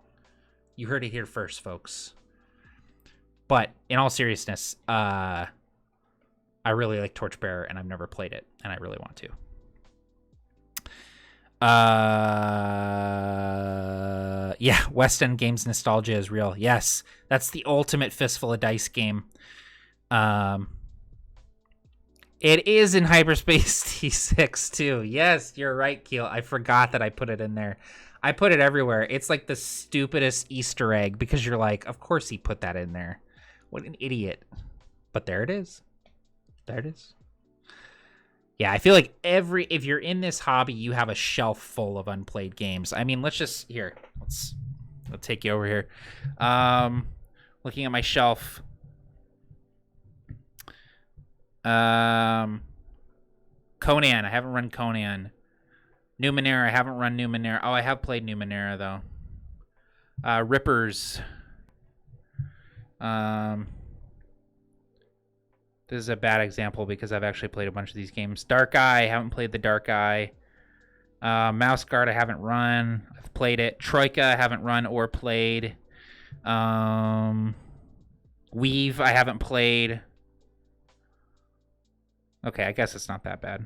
You heard it here first, folks. But in all seriousness, I really like Torchbearer, and I've never played it, and I really want to. Yeah, West End Games nostalgia is real. Yes, that's the ultimate fistful of dice game. It is in Hyperspace T6 too. Yes, you're right, Keel. I forgot that I put it in there. I put it everywhere. It's like the stupidest Easter egg because you're like, of course he put that in there. What an idiot. But there it is. There it is. Yeah, I feel like if you're in this hobby, you have a shelf full of unplayed games. I mean, let's take you over here. Looking at my shelf. Conan, I haven't run Conan. Numenera, I haven't run Numenera. Oh, I have played Numenera though. Rippers. This is a bad example because I've actually played a bunch of these games. Dark Eye, I haven't played the Dark Eye. Mouse Guard, I haven't run. I've played it. Troika, I haven't run or played. Weave, I haven't played. Okay, I guess it's not that bad.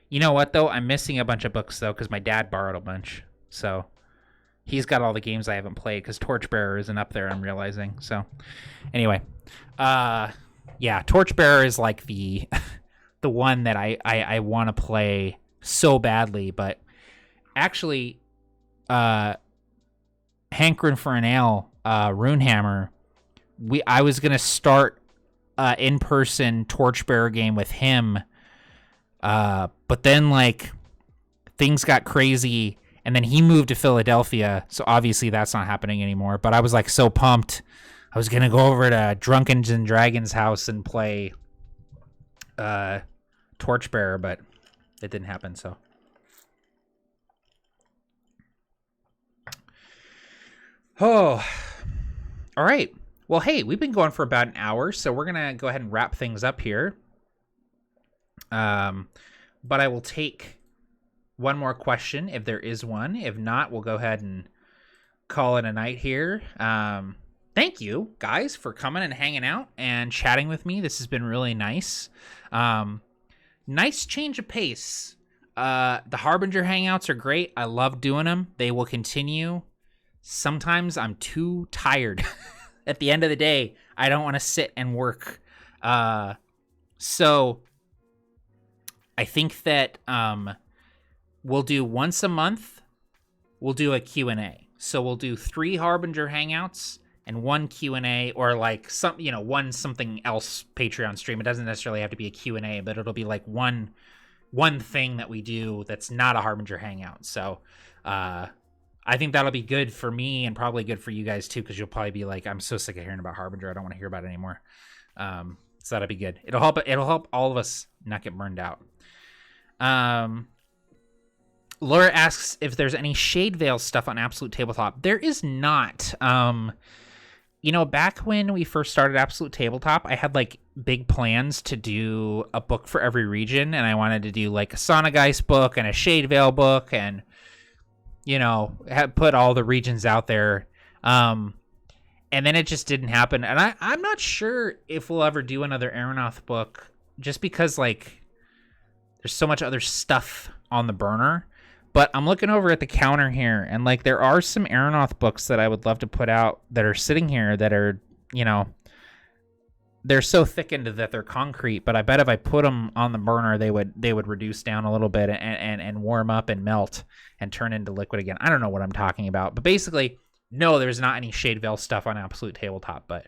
You know what, though? I'm missing a bunch of books, though, because my dad borrowed a bunch. So he's got all the games I haven't played because Torchbearer isn't up there, I'm realizing. So anyway, yeah, Torchbearer is like the the one that I want to play so badly. But actually, Hankering for an Ale, Runehammer, I was going to start in-person Torchbearer game with him, but then like things got crazy, and then he moved to Philadelphia, so obviously that's not happening anymore. But I was like so pumped. I was gonna go over to Drunken and Dragon's house and play torchbearer, but it didn't happen. So, oh, all right. Well, hey, we've been going for about an hour, so we're gonna go ahead and wrap things up here. But I will take one more question if there is one. If not, we'll go ahead and call it a night here. Thank you guys for coming and hanging out and chatting with me. This has been really nice. Nice change of pace. The Harbinger hangouts are great. I love doing them. They will continue. Sometimes I'm too tired. At the end of the day, I don't want to sit and work. So I think that we'll do once a month, we'll do a Q&A. So we'll do 3 Harbinger hangouts and 1 Q&A, or like one something else Patreon stream. It doesn't necessarily have to be a Q&A, but it'll be like one thing that we do that's not a Harbinger hangout. So I think that'll be good for me and probably good for you guys too, because you'll probably be like, I'm so sick of hearing about Harbinger. I don't want to hear about it anymore. So that'll be good. It'll help all of us not get burned out. Laura asks if there's any Shade Veil stuff on Absolute Tabletop. There is not. Back when we first started Absolute Tabletop, I had like big plans to do a book for every region, and I wanted to do like a Sonageist book and a Shade Veil book, and put all the regions out there. And then it just didn't happen. And I'm not sure if we'll ever do another Aeronaut book, just because like there's so much other stuff on the burner. But I'm looking over at the counter here, and like there are some Aeronaut books that I would love to put out that are sitting here that are, they're so thickened that they're concrete. But I bet if I put them on the burner, they would reduce down a little bit and warm up and melt and turn into liquid again. I don't know what I'm talking about, but basically, no, there's not any Shade Veil stuff on Absolute Tabletop. But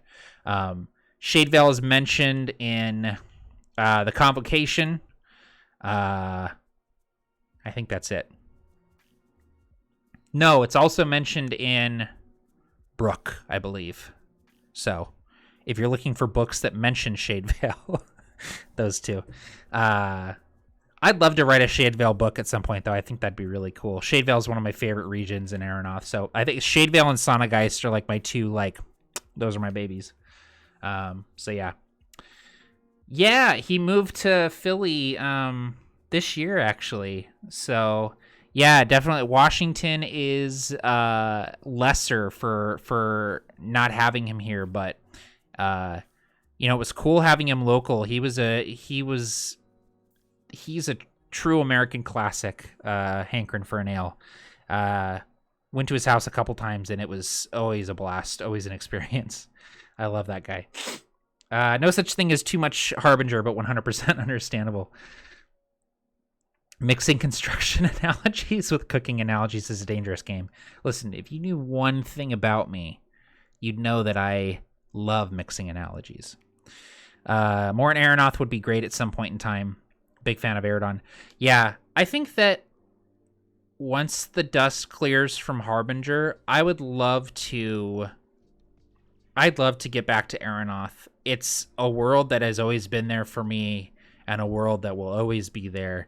Shade Veil is mentioned in the Convocation. I think that's it. No, it's also mentioned in Brook, I believe. So, if you're looking for books that mention Shade Veil, those two. I'd love to write a Shade Veil book at some point, though. I think that'd be really cool. Shade Veil is one of my favorite regions in Aeronaut. So, I think Shade Veil and Sonageist are like my two, those are my babies. So, yeah. Yeah, he moved to Philly this year, actually. So, yeah, definitely. Washington is lesser for not having him here, but it was cool having him local. He's a true American classic, hankering for an ale. Went to his house a couple times, and it was always a blast, always an experience. I love that guy. No such thing as too much Harbinger, but 100% understandable. Mixing construction analogies with cooking analogies is a dangerous game. Listen, if you knew one thing about me, you'd know that I love mixing analogies. More in Aeronaut would be great at some point in time. Big fan of Aerodon. Yeah, I think that once the dust clears from Harbinger, I'd love to get back to Aeronaut. It's a world that has always been there for me, and a world that will always be there.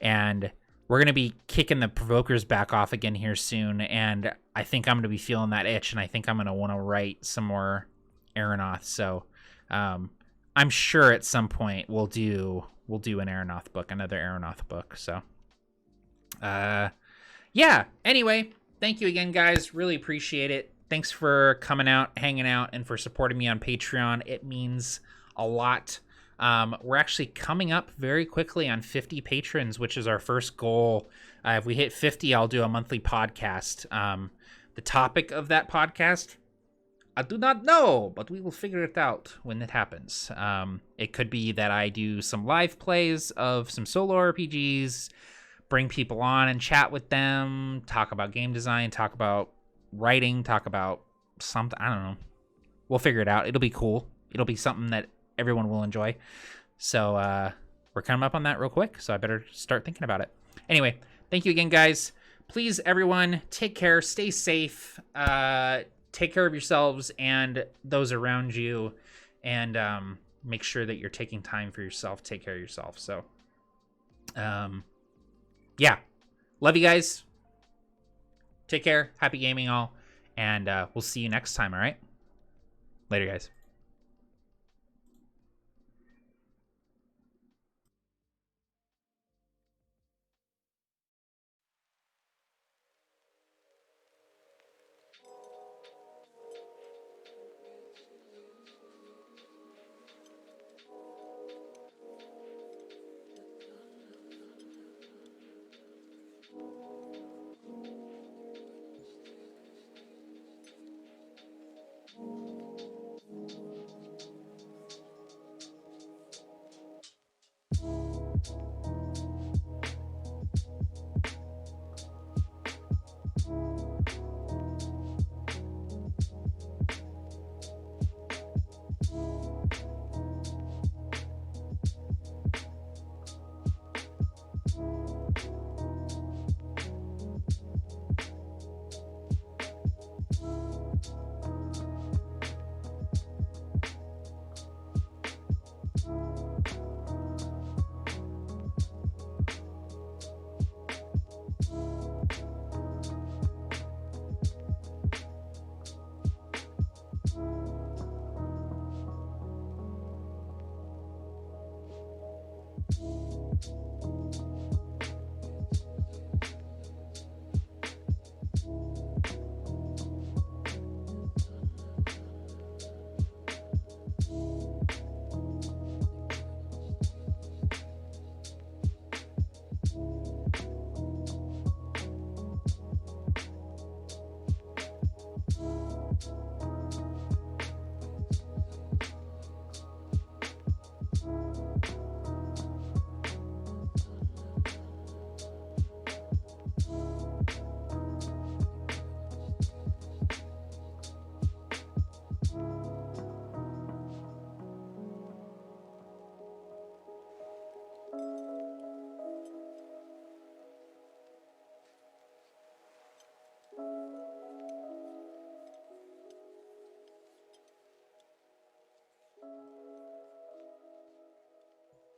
And we're going to be kicking the Provokers back off again here soon, and I think I'm going to be feeling that itch, and I think I'm going to want to write some more Aeronaut. So I'm sure at some point we'll do an Aeronaut book, another Aeronaut book. So yeah, anyway, thank you again, guys. Really appreciate it. Thanks for coming out, hanging out, and for supporting me on Patreon. It means a lot. We're actually coming up very quickly on 50 patrons, which is our first goal. If we hit 50, I'll do a monthly podcast. The topic of that podcast, I do not know, but we will figure it out when it happens. It could be that I do some live plays of some solo RPGs, bring people on and chat with them, talk about game design, talk about writing, talk about something. I don't know. We'll figure it out. It'll be cool. It'll be something that everyone will enjoy. So we're coming up on that real quick, so I better start thinking about it. Anyway, thank you again, guys. Please, everyone, take care, stay safe, take care of yourselves and those around you, and make sure that you're taking time for yourself, take care of yourself. So, yeah, love you guys. Take care. Happy gaming all. And we'll see you next time. All right. Later, guys.